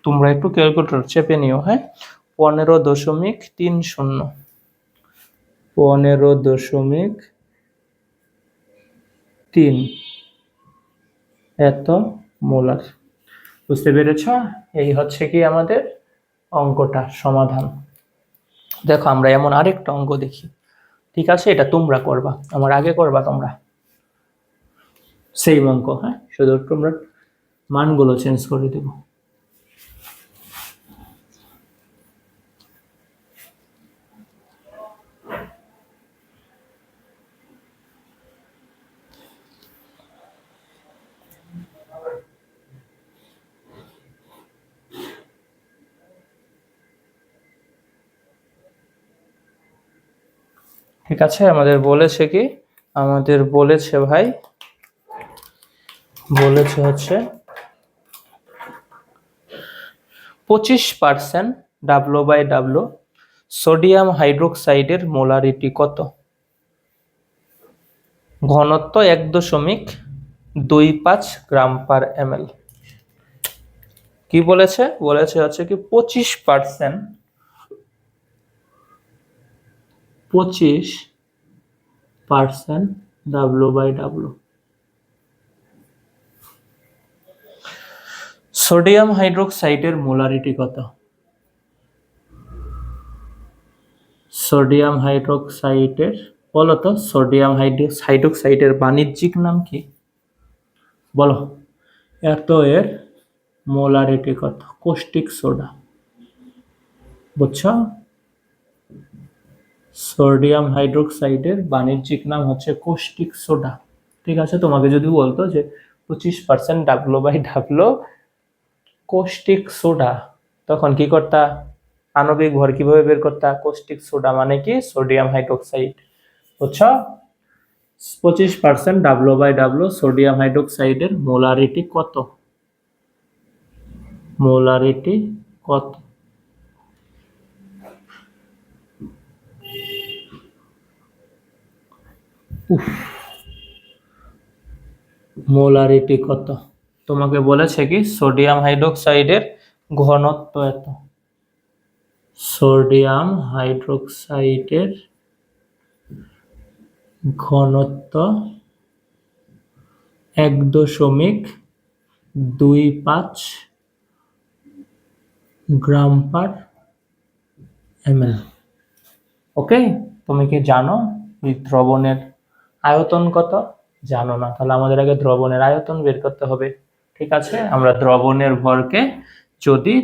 A: তোমরা একটু ক্যালকুলেটর চেপে নিও, হ্যাঁ। 15.30, 15.3 এত মোলার। বুঝতে পেরেছ? এই হচ্ছে কি আমাদের অঙ্কটা সমাধান। দেখো আমরা এমন আরেকটা অঙ্ক দেখি, ঠিক আছে? এটা তোমরা করবা, আমার আগে করবা তোমরা, সেম অঙ্ক, হ্যাঁ, শুধু তোমরা মানগুলো চেঞ্জ করে দেব। ঠিক আছে, আমাদের বলেছে কি, আমাদের বলেছে ভাই, বলেছে হচ্ছে 25% W/W সোডিয়াম হাইড্রোক্সাইডের মোলারিটি কত? ঘনত্ব 1.25 গ্রাম পার ml। কি বলেছে? বলেছে হচ্ছে কি 25% 25% W/W সোডিয়াম হাইড্রোক্সাইডের মোলারিটি কত? সোডিয়াম হাইড্রোক্সাইডের, বলো তো, সোডিয়াম হাইড্রোক্সাইডের বাণিজ্যিক নাম কি? বলো। এত এর মোলারিটি কত? কৌষ্টিক সোডা, বুঝছো? সোডিয়াম হাইড্রোক্সাইডের বাণিজ্যিক নাম হচ্ছে কৌষ্টিক সোডা। ঠিক আছে, তোমাকে যদি বলতো যে 25% W/W কৌষ্টিক সোডা, তখন কি করতা? আণবিক ভর কিভাবে বের করতা? কৌষ্টিক সোডা মানে কি? সোডিয়াম হাইড্রোক্সাইড, বুঝছো? 25% W/W সোডিয়াম হাইড্রোক্সাইডের মোলারিটি কত? মোলারিটি কত? মোলারিটি কত? তোমাকে বলেছে কি সোডিয়াম হাইড্রোক্সাইডের ঘনত্ব এত। সোডিয়াম হাইড্রোক্সাইডের ঘনত্ব 1.25 গ্রাম পার ml। ওকে, তুমি কি জানো এই দ্রবণের আয়তন কত? জানো না, তাহলে আমাদের আগে দ্রবণের আয়তন বের করতে হবে। ঠিক আছে, আমরা দ্রবণের ভরকে যদি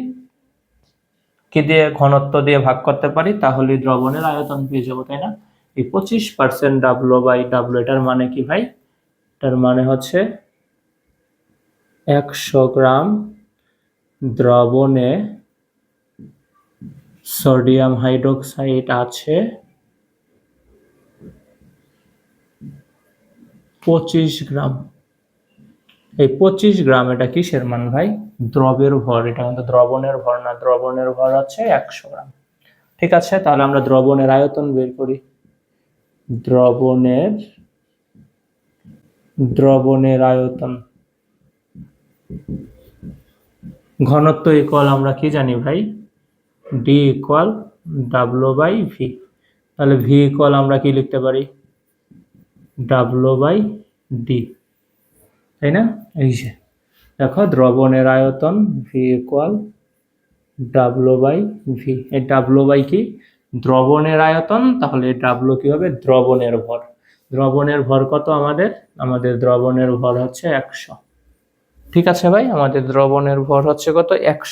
A: কি দিয়ে, ঘনত্ব দিয়ে ভাগ করতে পারি, তাহলে দ্রবণের আয়তন পেয়ে যাবো, তাই না? এই 25% W/W এটার মানে কি ভাই? এটার মানে হচ্ছে 100 গ্রাম দ্রবণে সোডিয়াম হাইড্রোক্সাইড আছে 25 গ্রাম। এই 25 গ্রাম এটা কিসের মান ভাই? দ্রবের ভর। এটা কিন্তু দ্রবণের ভর না, দ্রবণের ভর হচ্ছে 100 গ্রাম। ঠিক আছে, তাহলে আমরা দ্রবণের আয়তন বের করি। দ্রবণের আয়তন, ঘনত্ব ইকুয়াল আমরা কি জানি ভাই? D equal W/V। তাহলে V ইকুয়াল আমরা কি লিখতে পারি? W/D, তাই না? এই যে দেখো, দ্রবণের আয়তন V ইকুয়াল W/V। এই W কি? দ্রবণের আয়তন, তাহলে W কি হবে? দ্রবণের ভর। দ্রবণের ভর কত আমাদের? আমাদের দ্রবণের ভর হচ্ছে 100। ঠিক আছে ভাই, আমাদের দ্রবণের ভর হচ্ছে কত? 100।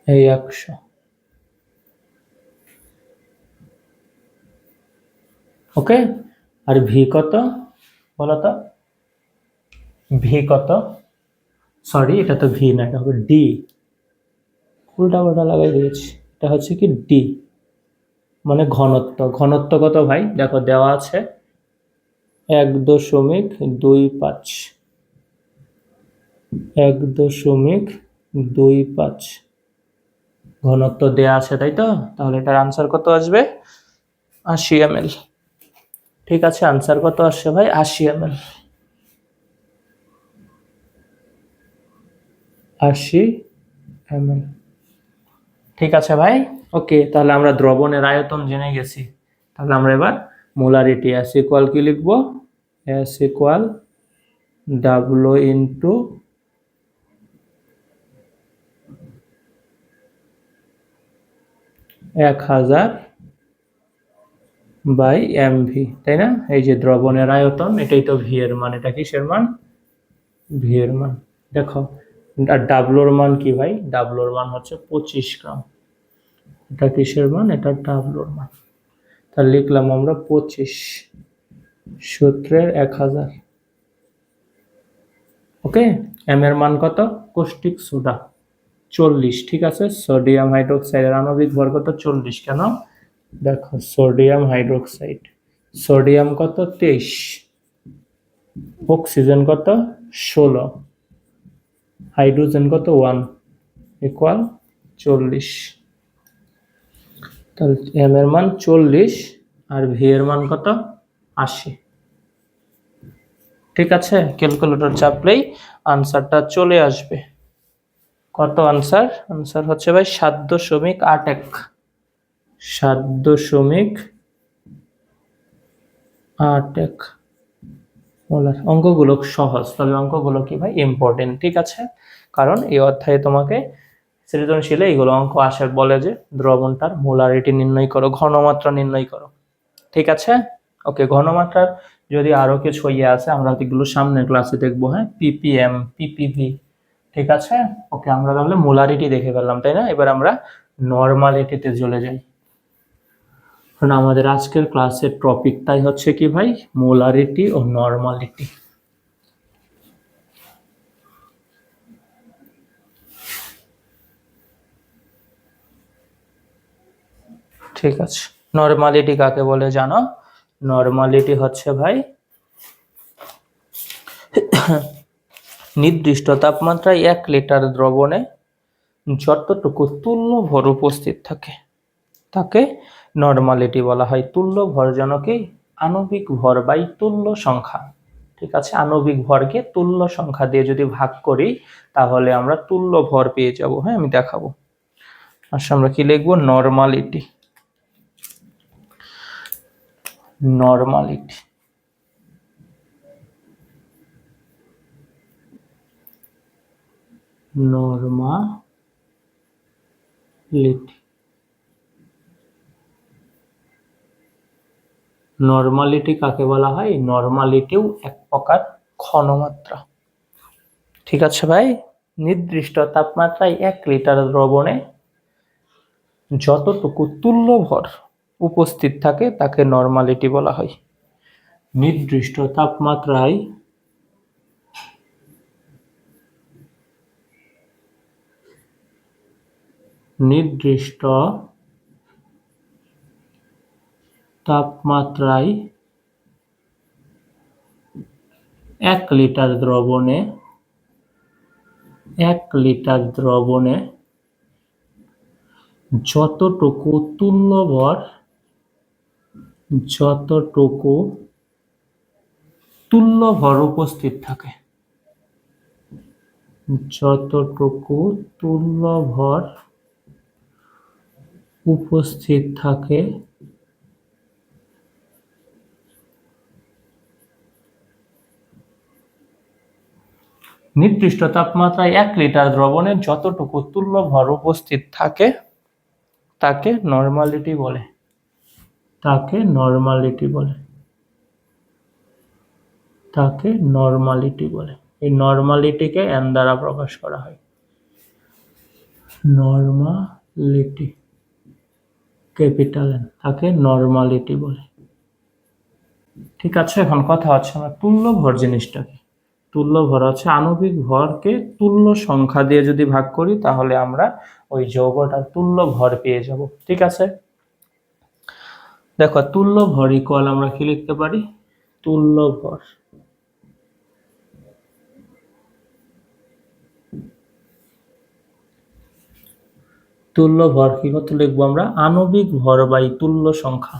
A: এই 100, ওকে। আর ভি কত বলো তো? ভি কত? সরি, এটা তো ভি না, এটা হবে ডি। উল্টা পাল্টা লাগাই দিয়েছি। এটা হচ্ছে কি ডি, মানে ঘনত্ব। ঘনত্ব কত ভাই? দেখো দেওয়া আছে 1.25, 1.25 ঘনত্ব দেয়া আছে, তাই তো? তাহলে এটার আনসার কত আসবে? 80 ml। ঠিক আছে, আনসার কত আসছে ভাই? 80 ml। 80 ml। ঠিক আছে ভাই। ওকে, তাহলে আমরা দ্রবণের আয়তন জেনে গেছি। তাহলে আমরা এবার মোলারিটি এস ইকুয়াল কি লিখবো? S equal W into 1000 by MV, তাই না? এই যে দ্রবণের আয়তন, এটাই তো ভি এর মান। এটা কিসের মান? ভি এর মান। দেখো, আর ডাব্লুর মান কি ভাই? ডাব্লুর মান হচ্ছে 25 গ্রাম। এটা কিসের মান? এটা ডাব্লুর মান। তাহলে লিখলাম আমরা 25 সূত্রের 1000। ওকে, এম এর মান কত? Caustic soda 40। ঠিক আছে, সোডিয়াম হাইড্রোক্সাইডের আণবিক ভর কত? 40। কেন? দেখো, সোডিয়াম হাইড্রোক্সাইড, সোডিয়াম কত? 23, অক্সিজেন কত? 16, হাইড্রোজেন কত? 1, ইকুয়াল 40। তাহলে এম এর মান 40 আর ভি এর মান কত? 80। ঠিক আছে, ক্যালকুলেটর চাপলেই আনসারটা চলে আসবে। কত আনসার? আনসার হচ্ছে ভাই 7.81। 7.81 মোলার। অঙ্কগুলো সহজ, তবে অঙ্কগুলো কি ভাই? ইম্পর্টেন্ট। ঠিক আছে, কারণ এই অধ্যায়ে তোমাকে সৃজনশীলে এইগুলো অঙ্ক আসে, বলে যে দ্রবণটার মোলারিটি নির্ণয় করো, ঘনমাত্রা নির্ণয় করো। ঠিক আছে, ওকে। ঘনমাত্রার যদি আরো কিছু ইয়ে আছে, আমরা এগুলো সামনের ক্লাসে দেখবো। হ্যাঁ, পিপিএম, পিপিভি। ঠিক আছে, ওকে। আমরা তাহলে মোলারিটি দেখে ফেললাম, তাই না? এবার আমরা নরমালিটিতে চলে যাই। কারণ আমাদের আজকের ক্লাসের টপিকটাই হচ্ছে কি ভাই? মোলারিটি ও নরমালিটি। ঠিক আছে, নরমালিটি কাকে বলে জানো? নরমালিটি হচ্ছে ভাই নির্দিষ্ট তাপমাত্রায় 1 লিটার দ্রবণে যতটুকু তুল্য ভর উপস্থিত থাকে তাকে নরমালিটি বলা হয়। তুল্য ভর যেন কি? আণবিক ভর বাই তুল্য সংখ্যা। ঠিক আছে, আণবিক ভরকে তুল্য সংখ্যা দিয়ে যদি ভাগ করি তাহলে আমরা তুল্য ভর পেয়ে যাব। হ্যাঁ, আমি দেখাবো। আচ্ছা, আমরা কি লিখবো? নরমালিটি। Normality, normality. নরমালিটি কাকে বলা হয়? নরমালিটিও এক প্রকার ঘনমাত্রা। ঠিক আছে ভাই, নির্দিষ্ট তাপমাত্রায় 1 লিটার দ্রবণে যতটুকু তুল্য ভর উপস্থিত থাকে তাকে নরমালিটি বলা হয়। নির্দিষ্ট তাপমাত্রায় নির্দিষ্ট তাপমাত্রায় 1 লিটার দ্রবণে 1 লিটার দ্রবণে যতটুকু তুল্য ভর উপস্থিত থাকে, যতটুকু তুল্য ভর উপস্থিত থাকে নির্দিষ্ট তাপমাত্রায় 1 লিটার দ্রবণে যতটুকু তুল্য ভর উপস্থিত থাকে তাকে নরমালিটি বলে। তাকে নরমালিটি বলে। তাকে নরমালিটি বলে। এই নরমালিটিকে এন দ্বারা প্রকাশ করা হয়। নরমালিটি, ক্যাপিটাল এন, তাকে নরমালিটি বলে। ঠিক আছে, এখন কথা হচ্ছে আমরা তুল্য ভর জিনিসটা কি? তুল্য ভর হচ্ছে আণবিক ভরকে তুল্য সংখ্যা দিয়ে যদি ভাগ করি তাহলে আমরা ওই যৌগটার তুল্য ভর পেয়ে যাব। ঠিক আছে, দেখো, তুল্য ভর ইকুয়াল আমরা কি লিখতে পারি? তুল্য ভর তুল্য ভর কি কত লিখবো আমরা? আণবিক ভর বাই তুল্য সংখ্যা।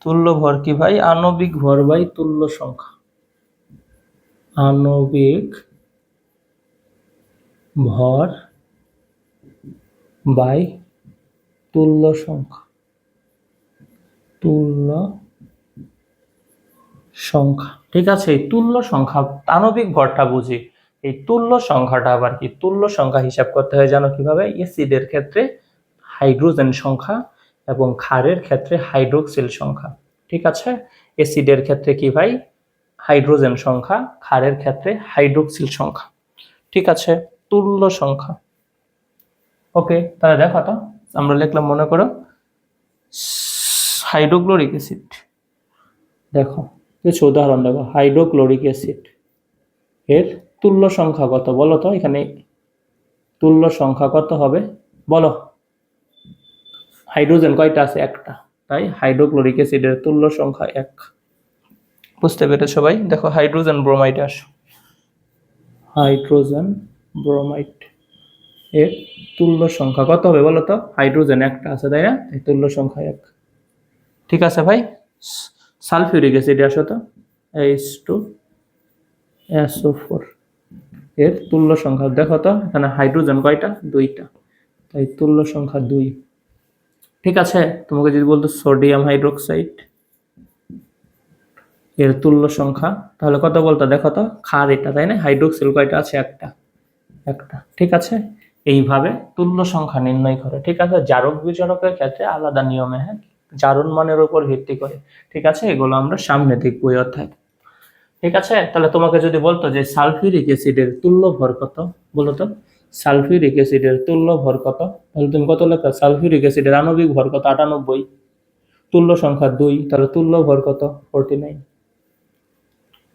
A: তুল্য ভর কি ভাই? আণবিক ভর বাই তুল্য সংখ্যা। আণবিক ভর বাই তুল্য সংখ্যা। তুল্য সংখ্যা, ঠিক আছে। এই তুল্য সংখ্যা, আণবিক ভরটা বুঝি, এই তুল্য সংখ্যাটা আবার কি? তুল্য সংখ্যা হিসাব করতে হয় জানো কিভাবে? অ্যাসিডের ক্ষেত্রে হাইড্রোজেন সংখ্যা এবং ক্ষারের ক্ষেত্রে হাইড্রোক্সিল সংখ্যা, ঠিক আছে। অ্যাসিডের ক্ষেত্রে কি ভাই? হাইড্রোজেন সংখ্যা, ক্ষারের ক্ষেত্রে হাইড্রোক্সিল সংখ্যা, ঠিক আছে। তুল্য সংখ্যা। ওকে, তাহলে দেখো তো আমরা লিখলাম, মনে করো হাইড্রোক্লোরিক অ্যাসিড। দেখো কিছু উদাহরণ দেখো, হাইড্রোক্লোরিক অ্যাসিড এর তুল্য সংখ্যা কত বলো তো? এখানে তুল্য সংখ্যা কত হবে বলো? হাইড্রোজেন কয়টা আছে? একটা, তাই হাইড্রোক্লোরিক অ্যাসিডের তুল্য সংখ্যা 1। বুঝতে পেরেছো ভাই? দেখো হাইড্রোজেন ব্রোমাইড আসো, হাইড্রোজেন ব্রোমাইড এর তুল্য সংখ্যা কত হবে বলো তো? হাইড্রোজেন একটা আছে, তাই না? এই তুল্য সংখ্যা 1, ঠিক আছে ভাই। সালফিউরিক অ্যাসিড আসো তো, H2SO4 এর তুল্য সংখ্যা দেখো তো, এখানে হাইড্রোজেন কয়টা? 2টা, তাই তুল্য সংখ্যা 2, ঠিক আছে। তোমাকে যদি বলতো সোডিয়াম হাইড্রোক্সাইড এর তুল্য সংখ্যা, তাহলে কত বলতো? দেখো তো, ক্ষার এটা, তাই না? হাইড্রোক্সিল কয়টা আছে? একটা, ঠিক আছে। এইভাবে তুল্য সংখ্যা নির্ণয় করে, ঠিক আছে। জারক বিজারকের ক্ষেত্রে আলাদা নিয়মে, হ্যাঁ, জারণ মানের উপর ভিত্তি করে, ঠিক আছে। এগুলো আমরা সামনে দেখবো এই অধ্যায়, ঠিক আছে। তাহলে তোমাকে যদি বলতো যে সালফিউরিক অ্যাসিডের তুল্য ভর কত বলো তো? সালফিউরিক অ্যাসিডের তুল্য ভর কত? তাহলে তুমি কত লেখা? সালফিউরিক অ্যাসিডের আণবিক ভর কত? 98, তুল্য সংখ্যা 2, তাহলে তুল্য ভর কত? 49,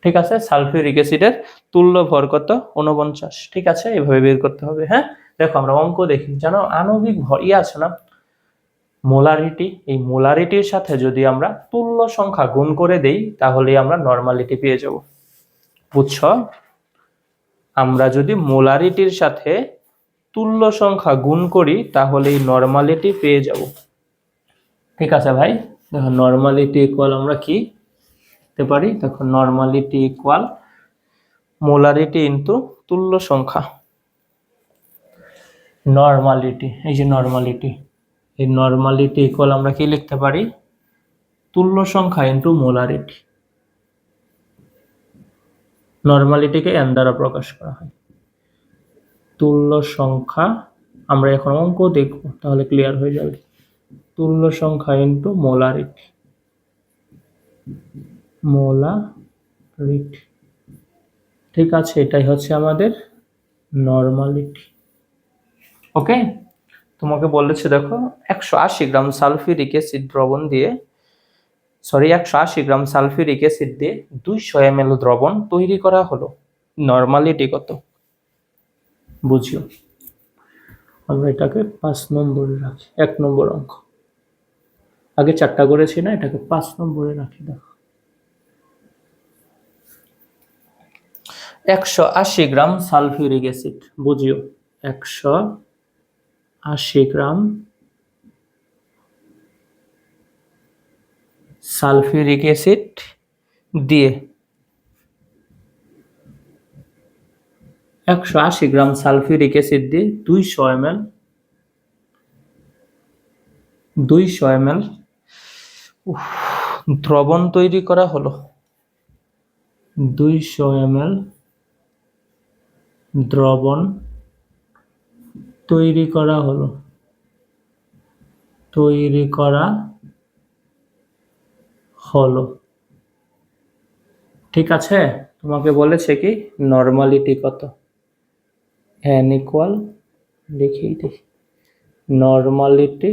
A: ঠিক আছে। সালফিউরিক অ্যাসিডের তুল্য ভর কত? 49, ঠিক আছে। এভাবে বের করতে হবে, হ্যাঁ। দেখো আমরা অঙ্ক দেখি, জানো আণবিক ভর আছে না, মোলারিটি, এই মোলারিটির সাথে যদি আমরা তুল্য সংখ্যা গুণ করে দেই তাহলে আমরা নরমালিটি পেয়ে যাব, বুঝছো? আমরা যদি মোলারিটির সাথে তুল্য সংখ্যা গুণ করি তাহলে নরমালিটি পেয়ে যাব, ঠিক আছে ভাই। দেখো নরমালিটি ইকুয়াল আমরা কি পেতে পারি? দেখো নরমালিটি ইকুয়াল মোলারিটি ইনটু তুল্য সংখ্যা। নরমালিটি, এই যে নরমালিটি, এই নরমালিটি ইকুয়াল আমরা কি লিখতে পারি? তুল্য সংখ্যা ইনটু মোলারিটি। নরমালিটিকে n দ্বারা প্রকাশ করা হয়। তুল্য সংখ্যা, আমরা এখন অঙ্ক দেখব তাহলে ক্লিয়ার হয়ে যাবে। তুল্য সংখ্যা ইনটু মোলারিটি, মোলারিটি, ঠিক আছে। এটাই হচ্ছে আমাদের নরমালিটি। ওকে, তোমাকে বলেছে দেখো 180 গ্রাম সালফিউরিক অ্যাসিড দ্রবণ দিয়ে, 180 গ্রাম সালফিউরিক অ্যাসিড দিয়ে 200 ml দ্রবণ তৈরি করা হলো, নরমালিটি কত বুঝিও। আমরা এটাকে 5 নম্বরে রাখি, 1 নম্বর অঙ্ক। আগে 4টা করেছি না, এটাকে 5 নম্বরে রাখি। দেখো 180 গ্রাম সালফিউরিক অ্যাসিড, বুঝিও 180 গ্রাম সালফিউরিক অ্যাসিড দিয়ে 180 গ্রাম সালফিউরিক অ্যাসিড দিয়ে 200 ml দ্রবণ তৈরি করা হলো, 200 ml দ্রবণ তৈরি করা হলো, ঠিক আছে। তোমাকে বলেছে কি নরমালিটি কত, n ইকুয়াল লিখেই দেখি, নরমালিটি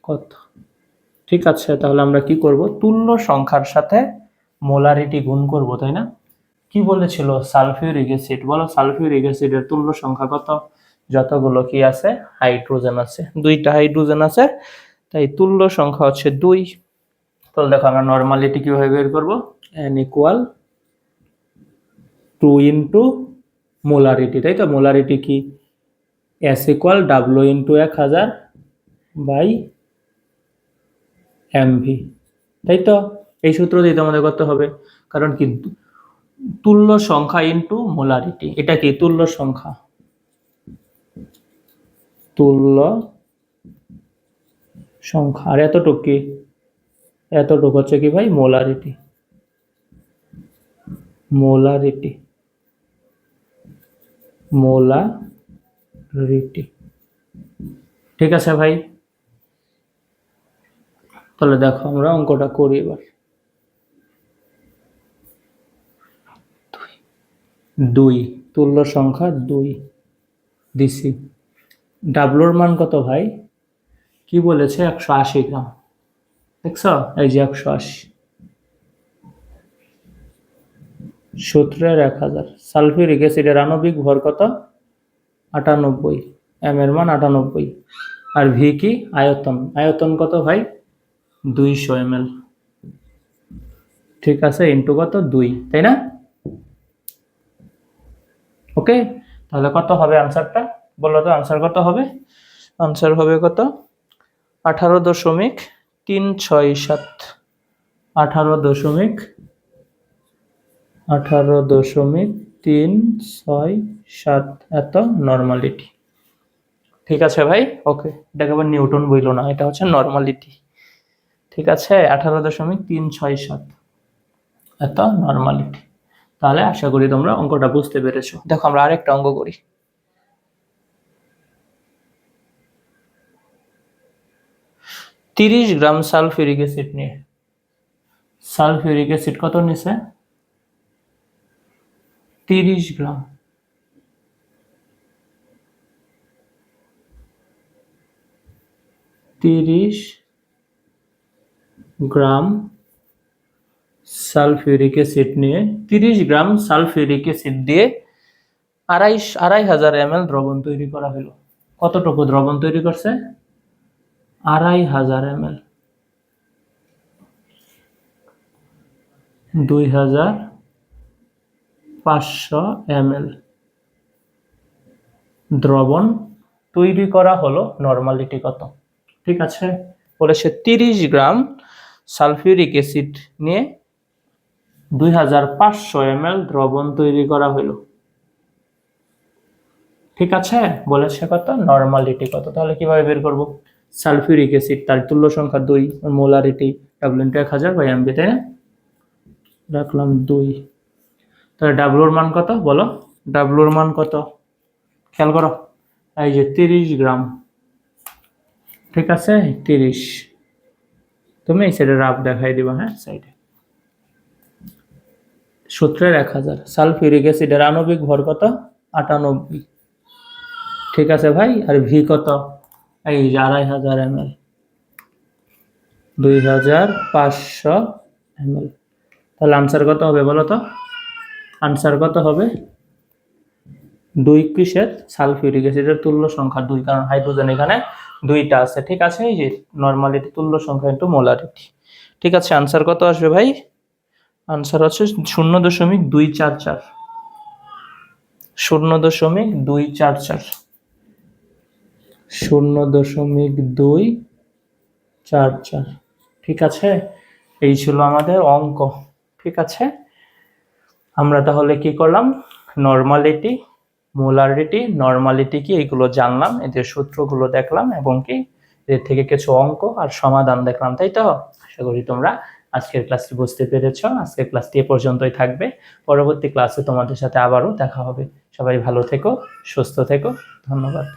A: কত, ঠিক আছে। তাহলে আমরা কি করব? তুল্য সংখ্যার সাথে মোলারিটি গুণ করব, তাই না? কি বলেছিল? সালফিউরিক অ্যাসিড, বলো সালফিউরিক অ্যাসিডের তুল্য সংখ্যা কত? যতগুলো কি আছে? হাইড্রোজেন আছে, 2টা হাইড্রোজেন আছে, তাই তুল্য সংখ্যা হচ্ছে 2। তাহলে দেখো আমরা নরমালিটি কিভাবে বের করব? n ইকুয়াল 2 ইনটু মোলারিটি, তাই তো? মোলারিটি কি? S equal W into 1000 by MV, তাই তো? এই সূত্র দিয়ে তোমাদের করতে হবে, কারণ কি তুল্য সংখ্যা ইন্টু মোলারিটি। এটা কি তুল্য সংখ্যা, তুল্য সংখ্যা, আর এতটুক কি? এতটুক হচ্ছে কি ভাই? Molarity, molarity, molarity. ঠিক আছে ভাই? তাহলে দেখো আমরা অঙ্কটা করি এবার। 2 তুল্য সংখ্যা 2 দিছি। ডাব্লুর মান কত ভাই? কি বলেছে? 180 গ্রাম। দেখছ? এই যে 180, সূত্রের 1000। সালফিউরিক অ্যাসিডের আণবিক ভর কত? 98, এম এর মান 98। আর ভি কি? আয়তন। আয়তন কত ভাই? 200 ml। ঠিক আছে, ইন্টু কত? 2, তাই না? ওকে, তাহলে কত হবে আনসারটা? বলো তো আনসার কত হবে? আনসার হবে কত? 18.367, 18.367 এত নর্মালিটি। ঠিক আছে ভাই? ওকে, এটাকে আবার নিউটন বইল না, এটা হচ্ছে নর্মালিটি। ঠিক আছে, 18.367 এত নর্মালিটি। তাহলে আশা করি তোমরা অঙ্কটা বুঝতে পেরেছো। দেখো আমরা আরেকটা অঙ্ক করি। 30 গ্রাম সালফিউরিক অ্যাসিড নিয়ে, সালফিউরিক অ্যাসিড কত নিছে? 30 গ্রাম। 30 গ্রাম সালফিউরিক অ্যাসিড নিয়ে 30 গ্রাম সালফিউরিক অ্যাসিড দিয়ে 2500 ml দ্রবণ তৈরি করা হলো। কতটুকু দ্রবণ তৈরি করছে? 2500 ml, 2500 ml দ্রবণ তৈরি করা হলো। নরমালিটি কত? ঠিক আছে, বলেছে 30 গ্রাম সালফিউরিক অ্যাসিড নিয়ে 2500 ml দ্রবণ তৈরি করা হলো। ঠিক আছে, বলেছে কত? নরমালিটি কত? তাহলে কিভাবে বের করব? সালফিউরিক অ্যাসিড, তার তুল্য সংখ্যা 2, molarity W into 1000 by MV, তাই না? রাখলাম 2। তাহলে ডাব্লুর মান কত বলো? ডাব্লুর মান কত? খেয়াল করো, এই যে 30 গ্রাম। ঠিক আছে, 30। তুমি এই সাইডে রাফ দেখাই দিবা, হ্যাঁ সাইডে। সূত্রের 1000। সালফিউরিক অ্যাসিডের আণবিক ভর কত? 98। ঠিক আছে ভাই, আর ভি কত? এই যে 2500 ml, 2500 ml। তাহলে আনসার কত হবে বলো তো? আনসার কত হবে? 2 কিসের? সালফিউরিক অ্যাসিডের তুল্য সংখ্যা 2, কারণ হাইড্রোজেন এখানে 2টা আছে। ঠিক আছে, এই যে নরমালিটি তুল্য সংখ্যা ইন্টু মোলারিটি। ঠিক আছে, আনসার কত আসবে ভাই? আনসার হচ্ছে 0.244, 0.244, 0.244। ঠিক আছে, এই ছিল আমাদের অঙ্ক। ঠিক আছে, আমরা তাহলে কি করলাম? নরমালিটি, মোলারিটি, নরমালিটি কি এইগুলো জানলাম, এদের সূত্রগুলো দেখলাম, এবং কি এর থেকে কিছু অঙ্ক আর সমাধান দেখলাম, তাই তো? আশা করি তোমরা আজকের ক্লাসটি বুঝতে পেরেছো। আজকের ক্লাসটি এ পর্যন্তই থাকবে। পরবর্তী ক্লাসে তোমাদের সাথে আবারও দেখা হবে। সবাই ভালো থেকো, সুস্থ থেকো, ধন্যবাদ।